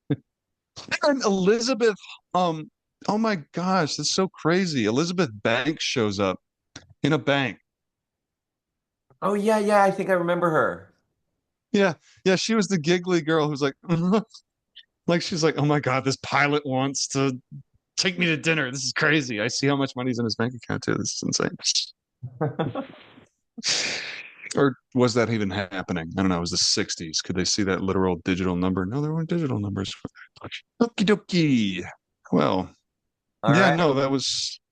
And Elizabeth, um, oh my gosh, that's so crazy. Elizabeth Banks shows up in a bank. Oh yeah, yeah, I think I remember her. Yeah, yeah, she was the giggly girl who's like, like she's like, oh my God, this pilot wants to take me to dinner. This is crazy. I see how much money's in his bank account too. This is insane. Or was that even happening? I don't know. It was the 60s. Could they see that literal digital number? No, there weren't digital numbers. Okie dokie. Well, All yeah, right. no, that was